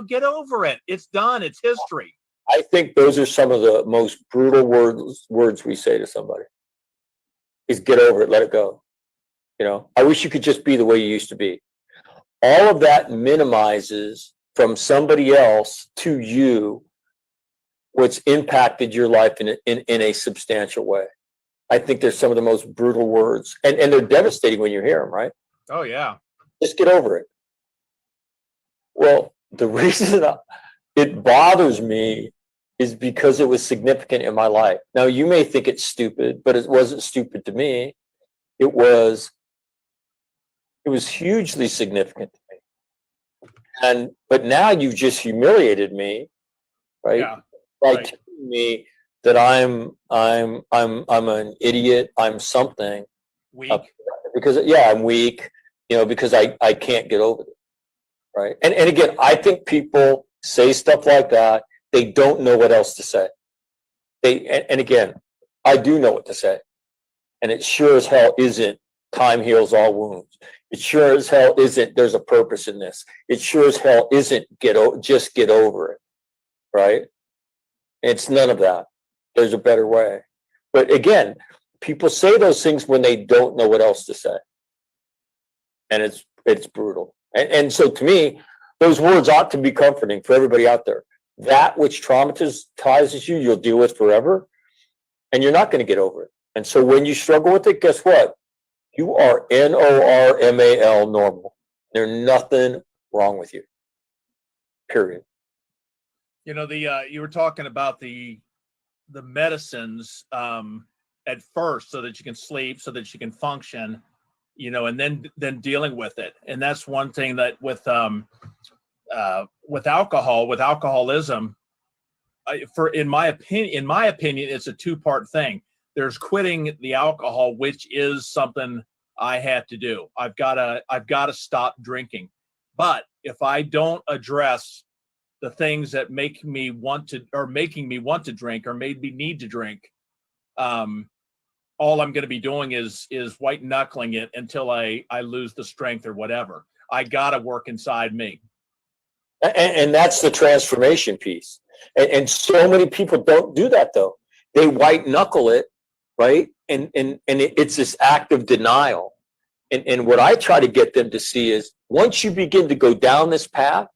Get over it. It's done. It's history. I think those are some of the most brutal words we say to somebody, is get over it, let it go. I wish you could just be the way you used to be. All of that minimizes from somebody else to you what's impacted your life in a substantial way. I think they're some of the most brutal words, and they're devastating when you hear them, right? Oh, yeah. Just get over it. Well, the reason it bothers me is because it was significant in my life. Now, you may think it's stupid, but it wasn't stupid to me. It was hugely significant to me. But now you've just humiliated me, right? Yeah. By right. telling me that I'm an idiot. I'm something weak because I'm weak. Because I can't get over it, right? And again, I think people say stuff like that. They don't know what else to say. And again, I do know what to say, and it sure as hell isn't time heals all wounds. It sure as hell isn't there's a purpose in this. It sure as hell isn't just get over it, right? It's none of that. There's a better way. But again, people say those things when they don't know what else to say, and it's brutal. And so to me, those words ought to be comforting for everybody out there. That which traumatizes you, you'll deal with forever, and you're not going to get over it. And so when you struggle with it, guess what? You are normal, normal. There's nothing wrong with you. Period. You were talking about the medicines at first, so that you can sleep, so that you can function, and then dealing with it. And that's one thing that with alcoholism, in my opinion, it's a two-part thing. There's quitting the alcohol, which is something I had to do. I've got to stop drinking. But if I don't address the things that making me want to drink or made me need to drink, all I'm going to be doing is white knuckling it until I lose the strength or whatever. I got to work inside me. And that's the transformation piece. And so many people don't do that, though. They white knuckle it, right? And it's this act of denial. And what I try to get them to see is, once you begin to go down this path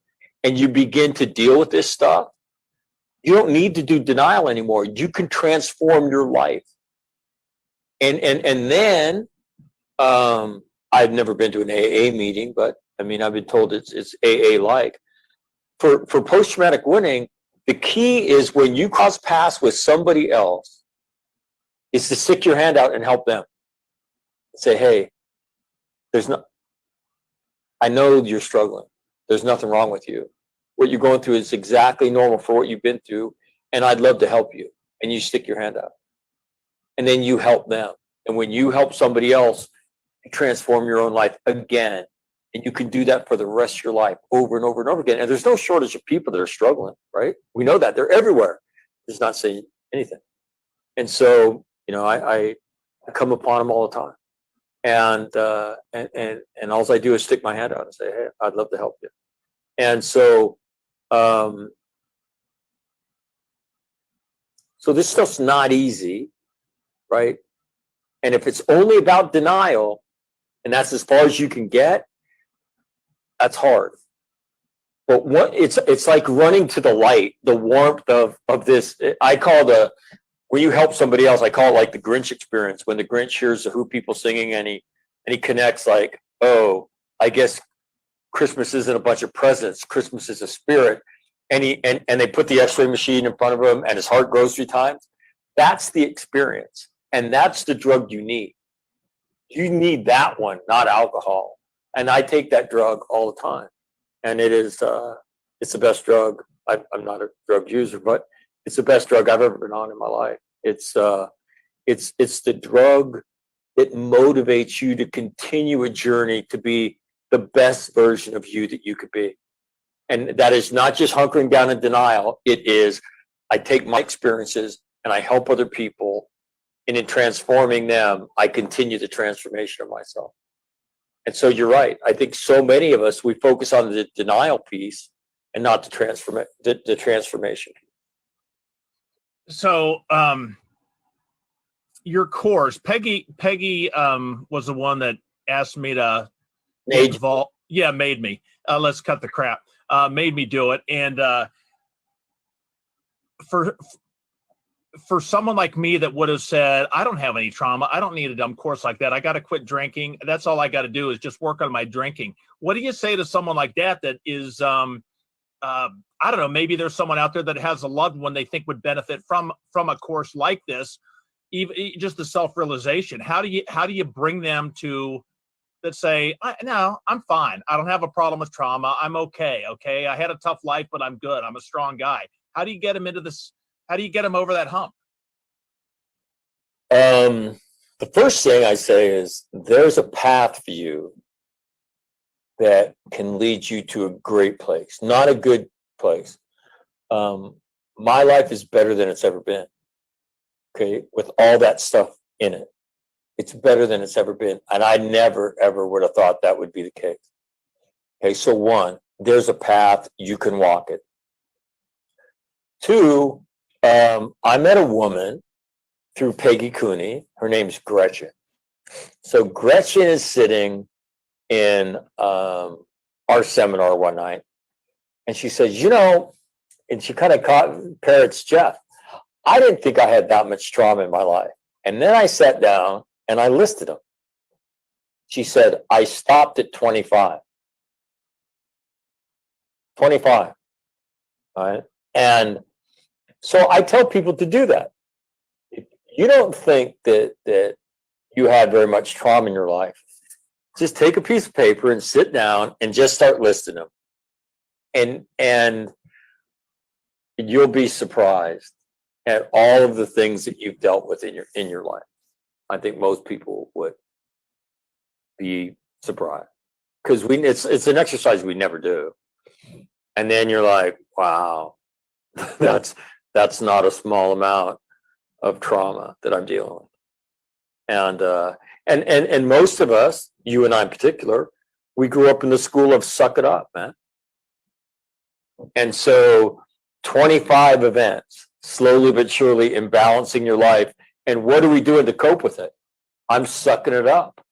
and you begin to deal with this stuff, you don't need to do denial anymore. You can transform your life. And then I've never been to an AA meeting, but I've been told it's AA like. For post-traumatic winning, the key is when you cross paths with somebody else, is to stick your hand out and help them. Say, hey, I know you're struggling. There's nothing wrong with you. What you're going through is exactly normal for what you've been through, and I'd love to help you. And you stick your hand out. And then you help them. And when you help somebody else, you transform your own life again. And you can do that for the rest of your life over and over and over again. And there's no shortage of people that are struggling, right? We know that. They're everywhere. Just not saying anything. And so, I come upon them all the time. And all I do is stick my hand out and say, hey, I'd love to help you. And so, so this stuff's not easy, right? And if it's only about denial, and that's as far as you can get, that's hard. But it's like running to the light, the warmth of this. I call when you help somebody else, I call it like the Grinch experience. When the Grinch hears the Who people singing and he connects like, oh, I guess Christmas isn't a bunch of presents. Christmas is a spirit. And they put the X-ray machine in front of him and his heart grows 3 times. That's the experience. And that's the drug you need. You need that one, not alcohol. And I take that drug all the time. And it's the best drug. I'm not a drug user, but it's the best drug I've ever been on in my life. It's the drug that motivates you to continue a journey to be the best version of you that you could be. And that is not just hunkering down in denial. It is, I take my experiences and I help other people. And in transforming them, I continue the transformation of myself. And so you're right. I think so many of us, we focus on the denial piece and not the transformation piece. So your course, Peggy was the one that asked me to Made me. Let's cut the crap. Made me do it. And for someone like me that would have said, I don't have any trauma, I don't need a dumb course like that, I got to quit drinking, that's all I got to do is just work on my drinking. What do you say to someone like that is I don't know, maybe there's someone out there that has a loved one they think would benefit from a course like this, even just the self-realization? How do you bring them to that say, no, I'm fine, I don't have a problem with trauma, I'm okay, I had a tough life, but I'm good, I'm a strong guy? How do you get them into this? How do you get them over that hump? The first thing I say is there's a path for you that can lead you to a great place, not a good place. My life is better than it's ever been. Okay, with all that stuff in it, it's better than it's ever been. And I never, ever would have thought that would be the case. Okay, so 1, there's a path, you can walk it. 2, I met a woman through Peggy Cooney. Her name's Gretchen. So Gretchen is sitting in our seminar one night, and she says, and she kind of parrots Jeff, I didn't think I had that much trauma in my life. And then I sat down and I listed them. She said, I stopped at 25. 25. All right. And so I tell people to do that. If you don't think that you had very much trauma in your life, just take a piece of paper and sit down and just start listing them. And you'll be surprised at all of the things that you've dealt with in your life. I think most people would be surprised because it's an exercise we never do. And then you're like, wow, that's not a small amount of trauma that I'm dealing with. And most of us, you and I in particular, we grew up in the school of suck it up, man. And so 25 events, slowly but surely imbalancing your life. And what are we doing to cope with it? I'm sucking it up.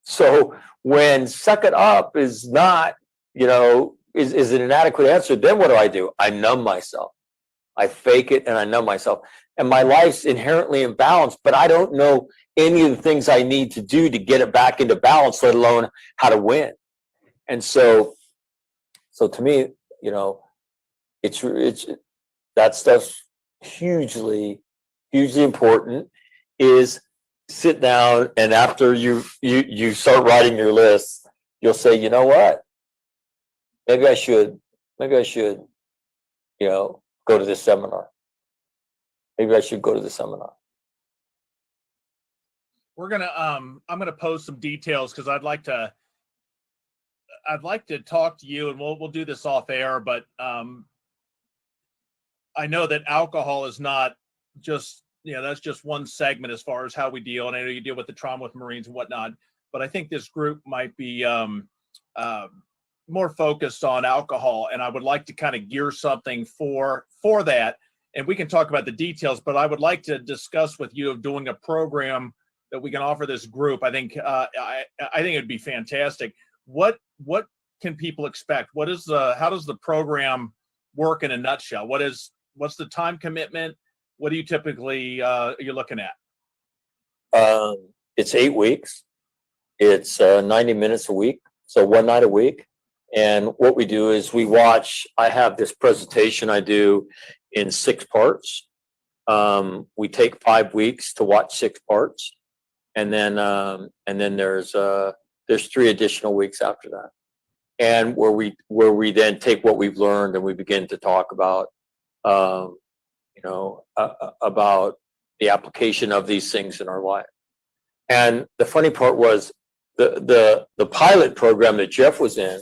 So when suck it up is not, is an inadequate answer, then what do? I numb myself. I fake it and I numb myself. And my life's inherently imbalanced, but I don't know any of the things I need to do to get it back into balance, let alone how to win. And so to me, it's that stuff's hugely important is sit down, and after you start writing your list, you'll say, you know what? Maybe I should, go to this seminar. Maybe I should go to the seminar. We're gonna I'm gonna post some details because I'd like to talk to you, and we'll do this off air, but I know that alcohol is not just, that's just one segment as far as how we deal. And I know you deal with the trauma with Marines and whatnot, but I think this group might be more focused on alcohol. And I would like to kind of gear something for that. And we can talk about the details, but I would like to discuss with you of doing a program that we can offer this group. I think it'd be fantastic. What can people expect? How does the program work in a nutshell? What's the time commitment? What do you typically you're looking at? It's 8 weeks. It's 90 minutes a week, so one night a week. And what we do is I have this presentation I do in 6 parts. We take 5 weeks to watch 6 parts, and then there's 3 additional weeks after that, and where we then take what we've learned and we begin to talk about about the application of these things in our life. And the funny part was the pilot program that Jeff was in,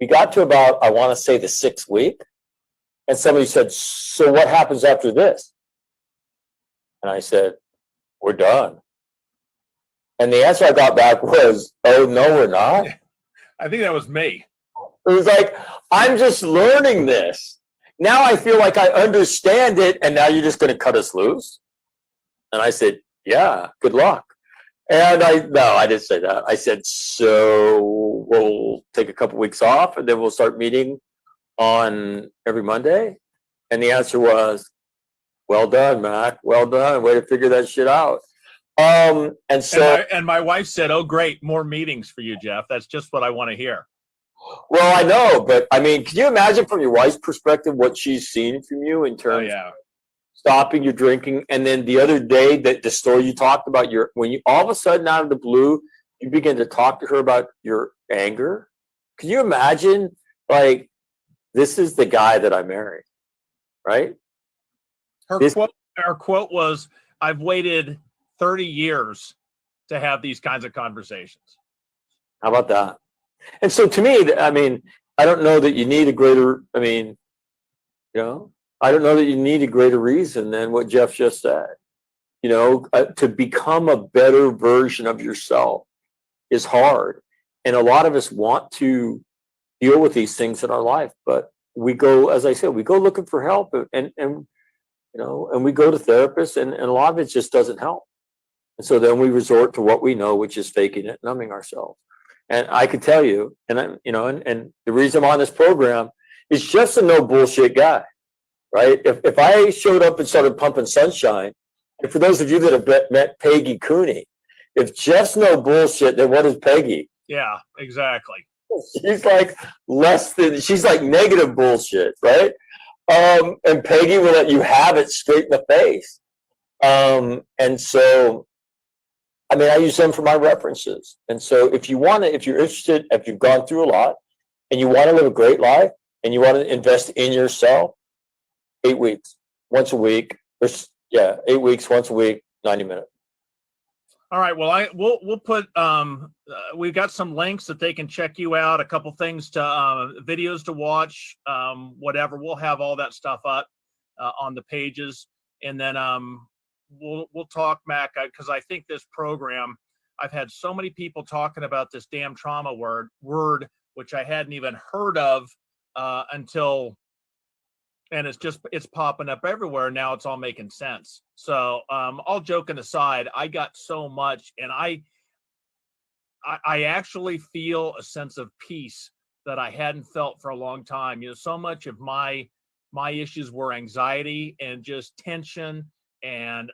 we got to about, I want to say, the 6th week, and somebody said, so what happens after this? And I said, we're done. And the answer I got back was, oh, no, we're not. I think that was me. It was like, I'm just learning this. Now I feel like I understand it, and now you're just going to cut us loose? And I said, yeah, good luck. And I didn't say that. I said, so we'll take a couple weeks off, and then we'll start meeting on every Monday. And the answer was, well done, Mac. Well done. Way to figure that shit out. And my wife said, oh, great, more meetings for you, Jeff. That's just what I want to hear. Well, I know, but I mean, can you imagine from your wife's perspective what she's seen from you in terms of stopping your drinking? And then the other day, the story you talked about, when you all of a sudden out of the blue, you begin to talk to her about your anger. Can you imagine, like, this is the guy that I married, right? Her quote was, I've waited 30 years to have these kinds of conversations. How about that? And so to me, I mean, I don't know that you need a greater, I don't know that you need a greater reason than what Jeff just said. To become a better version of yourself is hard. And a lot of us want to deal with these things in our life, but we go, as I said, we go looking for help, and we go to therapists, and a lot of it just doesn't help. And so then we resort to what we know, which is faking it, numbing ourselves. And I could tell you, and the reason I'm on this program is just a no bullshit guy, right? If I showed up and started pumping sunshine, and for those of you that have met Peggy Cooney, if Jeff's no bullshit, then what is Peggy? Yeah, exactly. She's like she's like negative bullshit, right? And Peggy will let you have it straight in the face. And so, I mean, I use them for my references. And so if you're interested, if you've gone through a lot and you want to live a great life and you want to invest in yourself, 8 weeks, once a week. 8 weeks, once a week, 90 minutes. All right. Well, we'll put we've got some links that they can check you out, a couple things to videos to watch, whatever. We'll have all that stuff up on the pages, and then we'll talk, Mac, because I think this program, I've had so many people talking about this damn trauma word, which I hadn't even heard of until. And it's popping up everywhere. Now it's all making sense. So all joking aside, I got so much, and I actually feel a sense of peace that I hadn't felt for a long time. So much of my issues were anxiety and just tension, and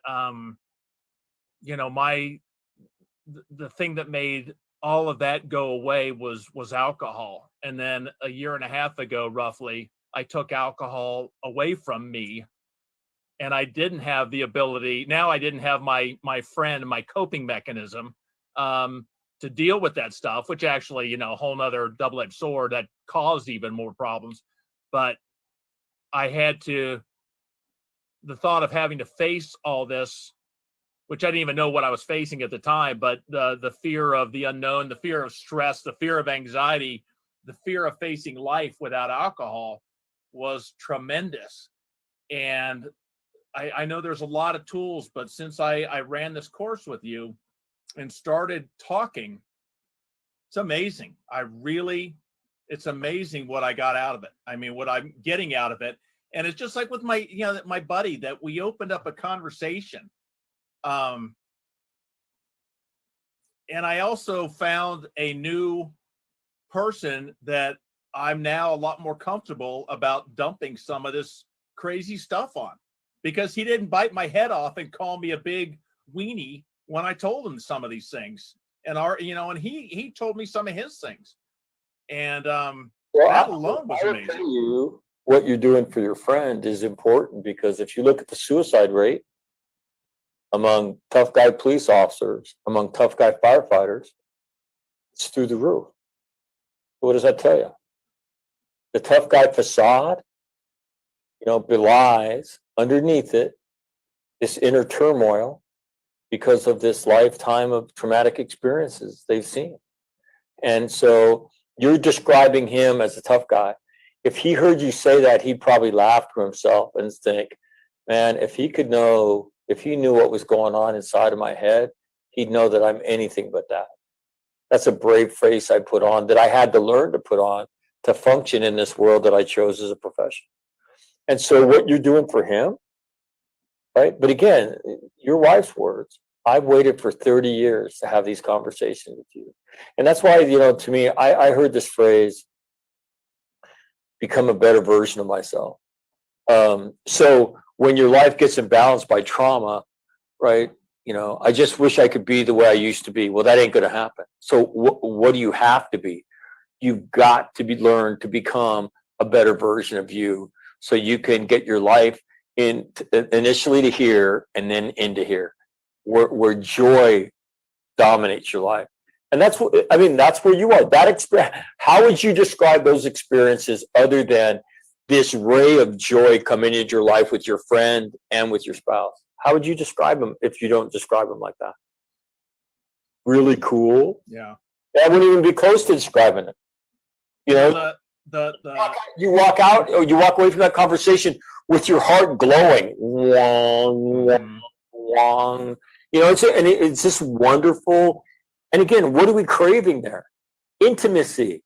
the thing that made all of that go away was alcohol. And then a year and a half ago, roughly, I took alcohol away from me, and I didn't have the ability. Now I didn't have my friend, my coping mechanism to deal with that stuff, which actually, a whole nother double-edged sword that caused even more problems. But I had the thought of having to face all this, which I didn't even know what I was facing at the time, but the fear of the unknown, the fear of stress, the fear of anxiety, the fear of facing life without alcohol was tremendous. And I know there's a lot of tools, but since I ran this course with you and started talking, it's amazing. It's amazing what I got out of it. I mean, what I'm getting out of it. And it's just like with my buddy, that we opened up a conversation. And I also found a new person that I'm now a lot more comfortable about dumping some of this crazy stuff on, because he didn't bite my head off and call me a big weenie when I told him some of these things. And and he told me some of his things. And that alone was amazing. Tell you, what you're doing for your friend is important, because if you look at the suicide rate among tough guy police officers, among tough guy firefighters, it's through the roof. What does that tell you? The tough guy facade, belies underneath it this inner turmoil because of this lifetime of traumatic experiences they've seen. And so you're describing him as a tough guy. If he heard you say that, he'd probably laugh to himself and think, man, if he knew what was going on inside of my head, he'd know that I'm anything but that. That's a brave face I put on, that I had to learn to put on to function in this world that I chose as a profession. And so what you're doing for him, right? But again, your wife's words, I've waited for 30 years to have these conversations with you. And that's why, to me, I heard this phrase, become a better version of myself. So when your life gets imbalanced by trauma, right? I just wish I could be the way I used to be. Well, that ain't going to happen. So what do you have to be? You've got to learn to become a better version of you, so you can get your life initially to here and then into here, where joy dominates your life. And that's where you are. How would you describe those experiences other than this ray of joy coming into your life with your friend and with your spouse? How would you describe them if you don't describe them like that? Really cool. Yeah. I wouldn't even be close to describing it. You walk out, or you walk away from that conversation with your heart glowing. Wong, wong. It's just wonderful. And again, what are we craving there? Intimacy,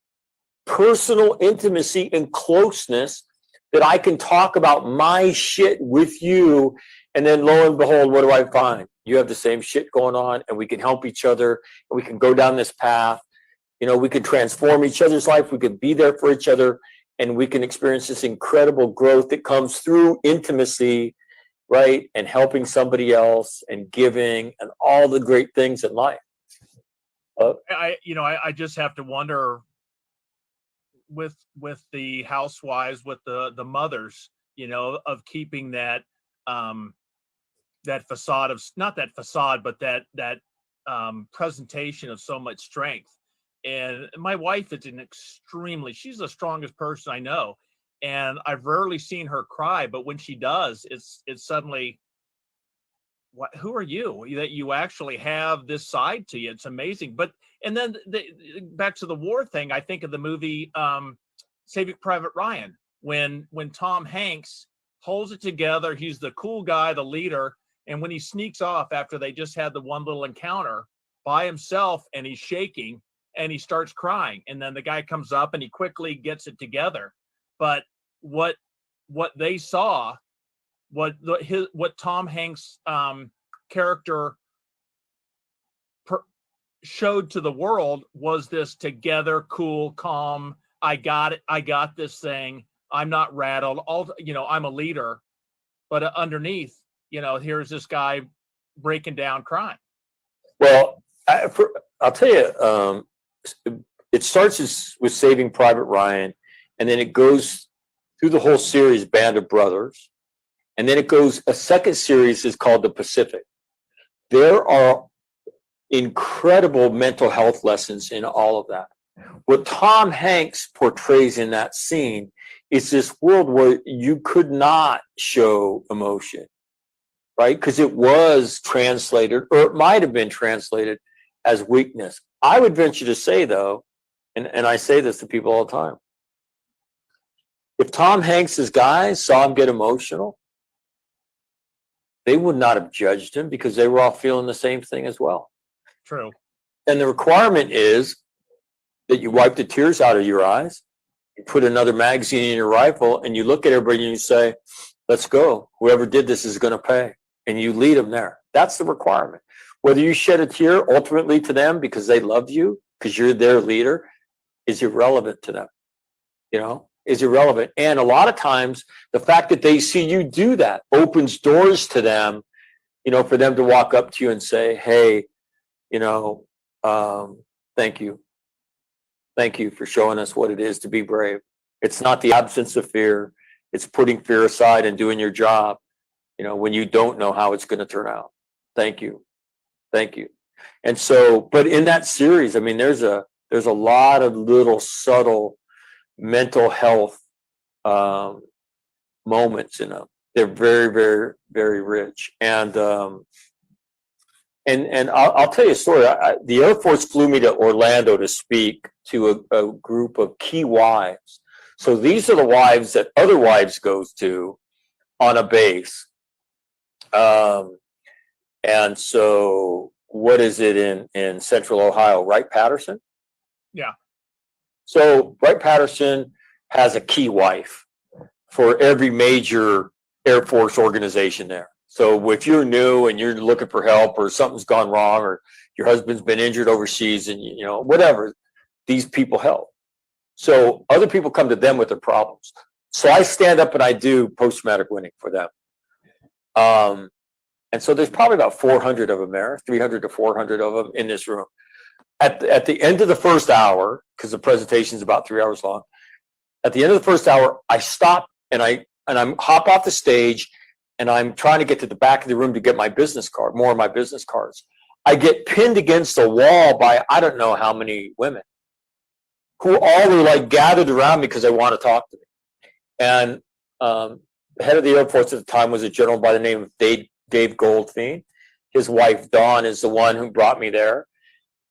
personal intimacy and closeness, that I can talk about my shit with you. And then lo and behold, what do I find? You have the same shit going on, and we can help each other, and we can go down this path. We can transform each other's life. We can be there for each other, and we can experience this incredible growth that comes through intimacy, right? And helping somebody else and giving and all the great things in life. I just have to wonder with the housewives, with the mothers, of keeping that that facade of, not that facade, but that presentation of so much strength. And my wife is she's the strongest person I know. And I've rarely seen her cry, but when she does, it's suddenly, who are you, that you actually have this side to you? It's amazing. And then back to the war thing, I think of the movie Saving Private Ryan, when Tom Hanks holds it together. He's the cool guy, the leader. And when he sneaks off after they just had the one little encounter by himself, and he's shaking and he starts crying, and then the guy comes up and he quickly gets it together. But what they saw, what Tom Hanks' character showed to the world, was this together, cool, calm. I got it. I got this thing. I'm not rattled. I'm a leader. But underneath, here's this guy breaking down, crying. Well, I'll tell you, it starts with Saving Private Ryan, and then it goes through the whole series, Band of Brothers. And then it goes, a second series is called the Pacific. There are incredible mental health lessons in all of that. What Tom Hanks portrays in that scene is this world where you could not show emotion, right? Because it was translated, or it might have been translated as weakness. I would venture to say, though, and I say this to people all the time, if Tom Hanks's guys saw him get emotional, they would not have judged him because they were all feeling the same thing as well. True. And the requirement is that you wipe the tears out of your eyes, you put another magazine in your rifle, and you look at everybody and you say, let's go. Whoever did this is going to pay. And you lead them there. That's the requirement. Whether you shed a tear ultimately to them because they love you, because you're their leader, is irrelevant to them. You know, is irrelevant. And a lot of times, the fact that they see you do that opens doors to them, you know, for them to walk up to you and say, hey, you know, thank you. Thank you for showing us what it is to be brave. It's not the absence of fear. It's putting fear aside and doing your job, you know, when you don't know how it's going to turn out. Thank you. Thank you. And so, but in that series, I mean, there's a lot of little subtle mental health moments in them. They're very, very, very rich. And I'll tell you a story. The Air Force flew me to Orlando to speak to a group of key wives. So these are the wives that other wives goes to on a base. And so what is it in Central Ohio? Wright-Patterson? Yeah. So Wright-Patterson has a key wife for every major Air Force organization there. So if you're new and you're looking for help or something's gone wrong or your husband's been injured overseas and, you know, whatever, these people help. So other people come to them with their problems. So I stand up and I do post-traumatic winning for them. And so there's probably about 400 of them there, 300 to 400 of them in this room. At the end of the first hour, because the presentation is about 3 hours long, at the end of the first hour, I stop and I'm hop off the stage and I'm trying to get to the back of the room to get my business card, more of my business cards. I get pinned against the wall by I don't know how many women who all were like gathered around me because they want to talk to me. And the head of the Air Force at the time was a general by the name of Dave Goldfein. His wife, Dawn, is the one who brought me there.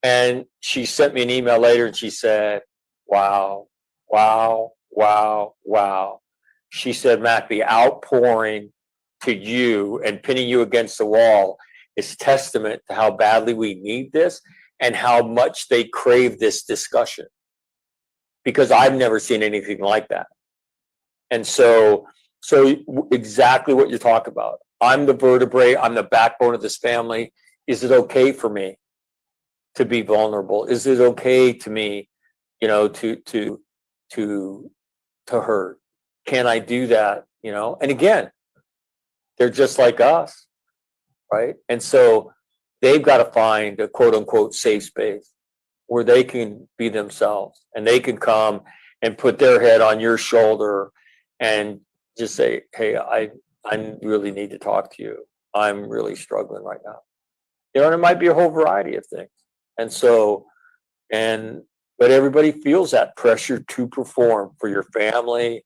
And she sent me an email later and she said, wow, wow, wow, wow. She said, Mac, the outpouring to you and pinning you against the wall is testament to how badly we need this and how much they crave this discussion. Because I've never seen anything like that. And so exactly what you talk about. I'm the vertebrae, I'm the backbone of this family. Is it okay for me to be vulnerable? Is it okay to me, you know, to hurt? Can I do that? You know, and again, they're just like us, right? And so they've got to find a quote unquote safe space where they can be themselves and they can come and put their head on your shoulder and just say, hey, I really need to talk to you. I'm really struggling right now. You know, and it might be a whole variety of things. And so, but everybody feels that pressure to perform for your family,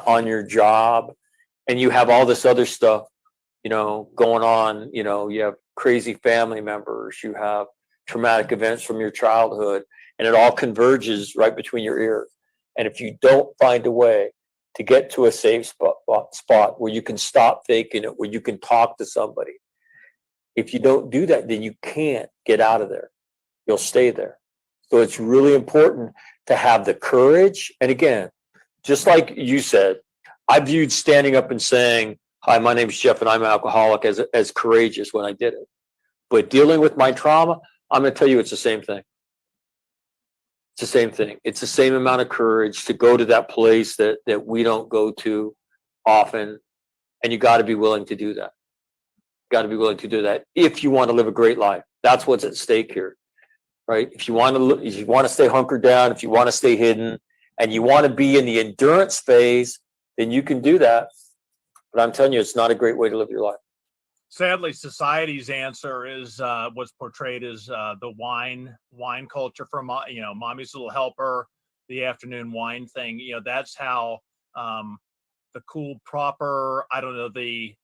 on your job, and you have all this other stuff, you know, going on. You know, you have crazy family members, you have traumatic events from your childhood, and it all converges right between your ears. And if you don't find a way to get to a safe spot where you can stop faking it, where you can talk to somebody, if you don't do that, then you can't get out of there. You'll stay there. So it's really important to have the courage. And again, just like you said, I viewed standing up and saying, hi, my name's Jeff and I'm an alcoholic as courageous when I did it. But dealing with my trauma, I'm going to tell you it's the same thing. It's the same thing. It's the same amount of courage to go to that place that we don't go to often. And you got to be willing to do that. Got to be willing to do that if you want to live a great life. That's what's at stake here, right? If you want to stay hunkered down, if you want to stay hidden, and you want to be in the endurance phase, then you can do that. but I'm telling you, it's not a great way to live your life. Sadly, society's answer is what's portrayed as the wine culture for mommy's little helper, the afternoon wine thing. That's how the cool, proper, I don't know, the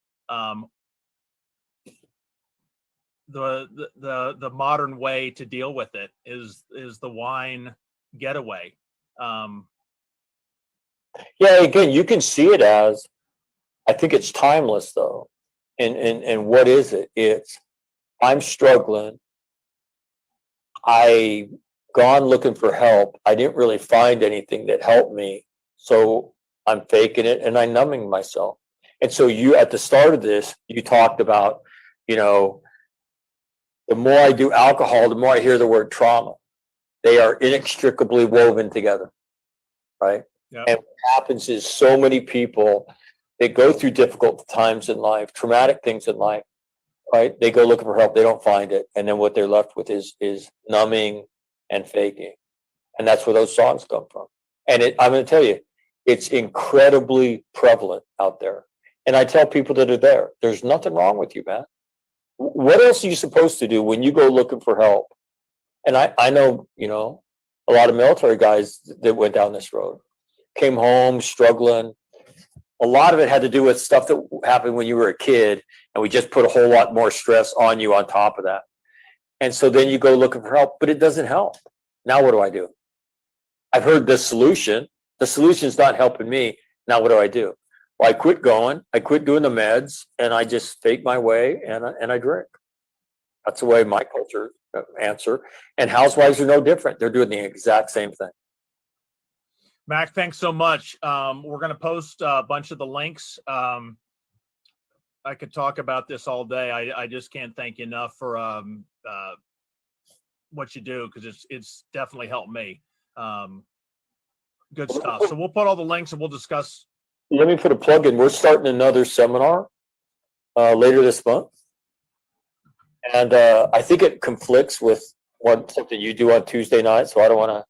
modern way to deal with it is the wine getaway. Yeah, again, you can see it as, I think it's timeless though. And what is it? It's, I'm struggling. I gone looking for help. I didn't really find anything that helped me. So I'm faking it and I'm numbing myself. And so you, at the start of this, you talked about, the more I do alcohol, the more I hear the word trauma. They are inextricably woven together, right? Yep. And what happens is so many people, they go through difficult times in life, traumatic things in life, right? They go looking for help, they don't find it. And then what they're left with is numbing and faking. And that's where those songs come from. And I'm going to tell you, it's incredibly prevalent out there. And I tell people that are there, there's nothing wrong with you, man. What else are you supposed to do when you go looking for help? And I know, a lot of military guys that went down this road, came home struggling. A lot of it had to do with stuff that happened when you were a kid, and we just put a whole lot more stress on you on top of that. And so then you go looking for help, but it doesn't help. Now what do I do? I've heard the solution. The solution's not helping me. Now what do I do? Well, I quit going. I quit doing the meds, and I just fake my way, and I drink. That's the way my culture answer. And housewives are no different. They're doing the exact same thing. Mac, thanks so much. We're going to post a bunch of the links. I could talk about this all day. I just can't thank you enough for what you do, because it's definitely helped me. Good stuff. So we'll put all the links and we'll discuss. Let me put a plug in. We're starting another seminar later this month. And I think it conflicts with something you do on Tuesday night. So I don't want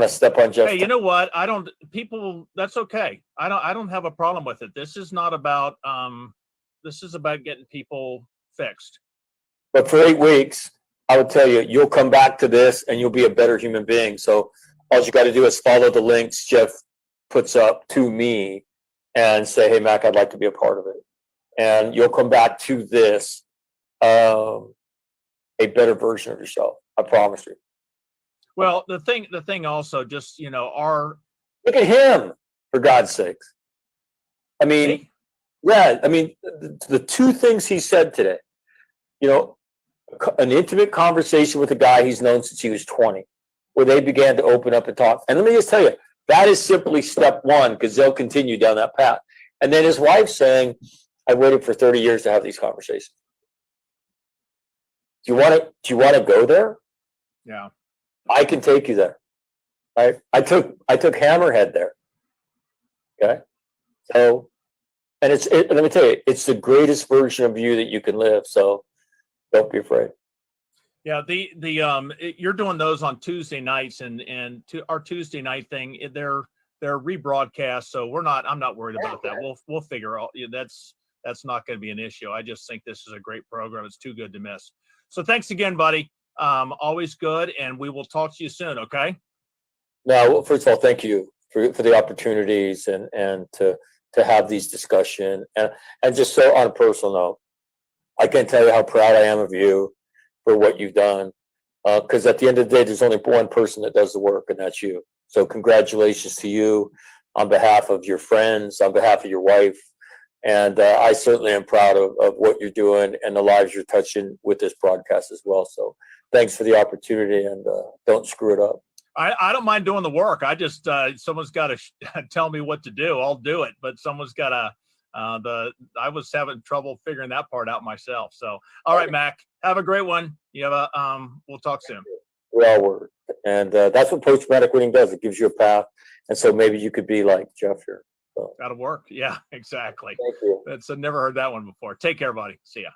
to step on Jeff. Hey, you know what? That's okay. I don't have a problem with it. This is not about, this is about getting people fixed. But for 8 weeks, I would tell you, you'll come back to this and you'll be a better human being. So all you got to do is follow the links Jeff puts up to me and say, hey, Mac, I'd like to be a part of it. And you'll come back to this, a better version of yourself. I promise you. Well, the thing also, just, look at him, for God's sakes. I mean, see? Yeah, I mean, the two things he said today, an intimate conversation with a guy he's known since he was 20, where they began to open up and talk. And let me just tell you, that is simply step one, because they'll continue down that path. And then his wife saying, I waited for 30 years to have these conversations. Do you want to go there? Yeah. I can take you there. Right? I took Hammerhead there. Okay. So, and let me tell you, it's the greatest version of you that you can live. So don't be afraid. Yeah. You're doing those on Tuesday nights, and our Tuesday night thing, they're rebroadcast. So I'm not worried about that. We'll figure out. That's not going to be an issue. I just think this is a great program. It's too good to miss. So thanks again, buddy. Always good. And we will talk to you soon. Okay. Now, well, first of all, thank you for the opportunities and to have these discussion, and just so on a personal note, I can't tell you how proud I am of you for what you've done. Because at the end of the day, there's only one person that does the work, and that's you. So congratulations to you on behalf of your friends, on behalf of your wife. And I certainly am proud of what you're doing and the lives you're touching with this broadcast as well. So thanks for the opportunity, and don't screw it up. I don't mind doing the work. I just, someone's got to tell me what to do. I'll do it, but someone's got to, I was having trouble figuring that part out myself. So, all right, Mac, have a great one. You have we'll talk soon. We all work. And that's what post-traumatic quitting does. It gives you a path. And so maybe you could be like Jeff here. So. Got to work. Yeah, exactly. Thank you. I've never heard that one before. Take care, buddy. See ya.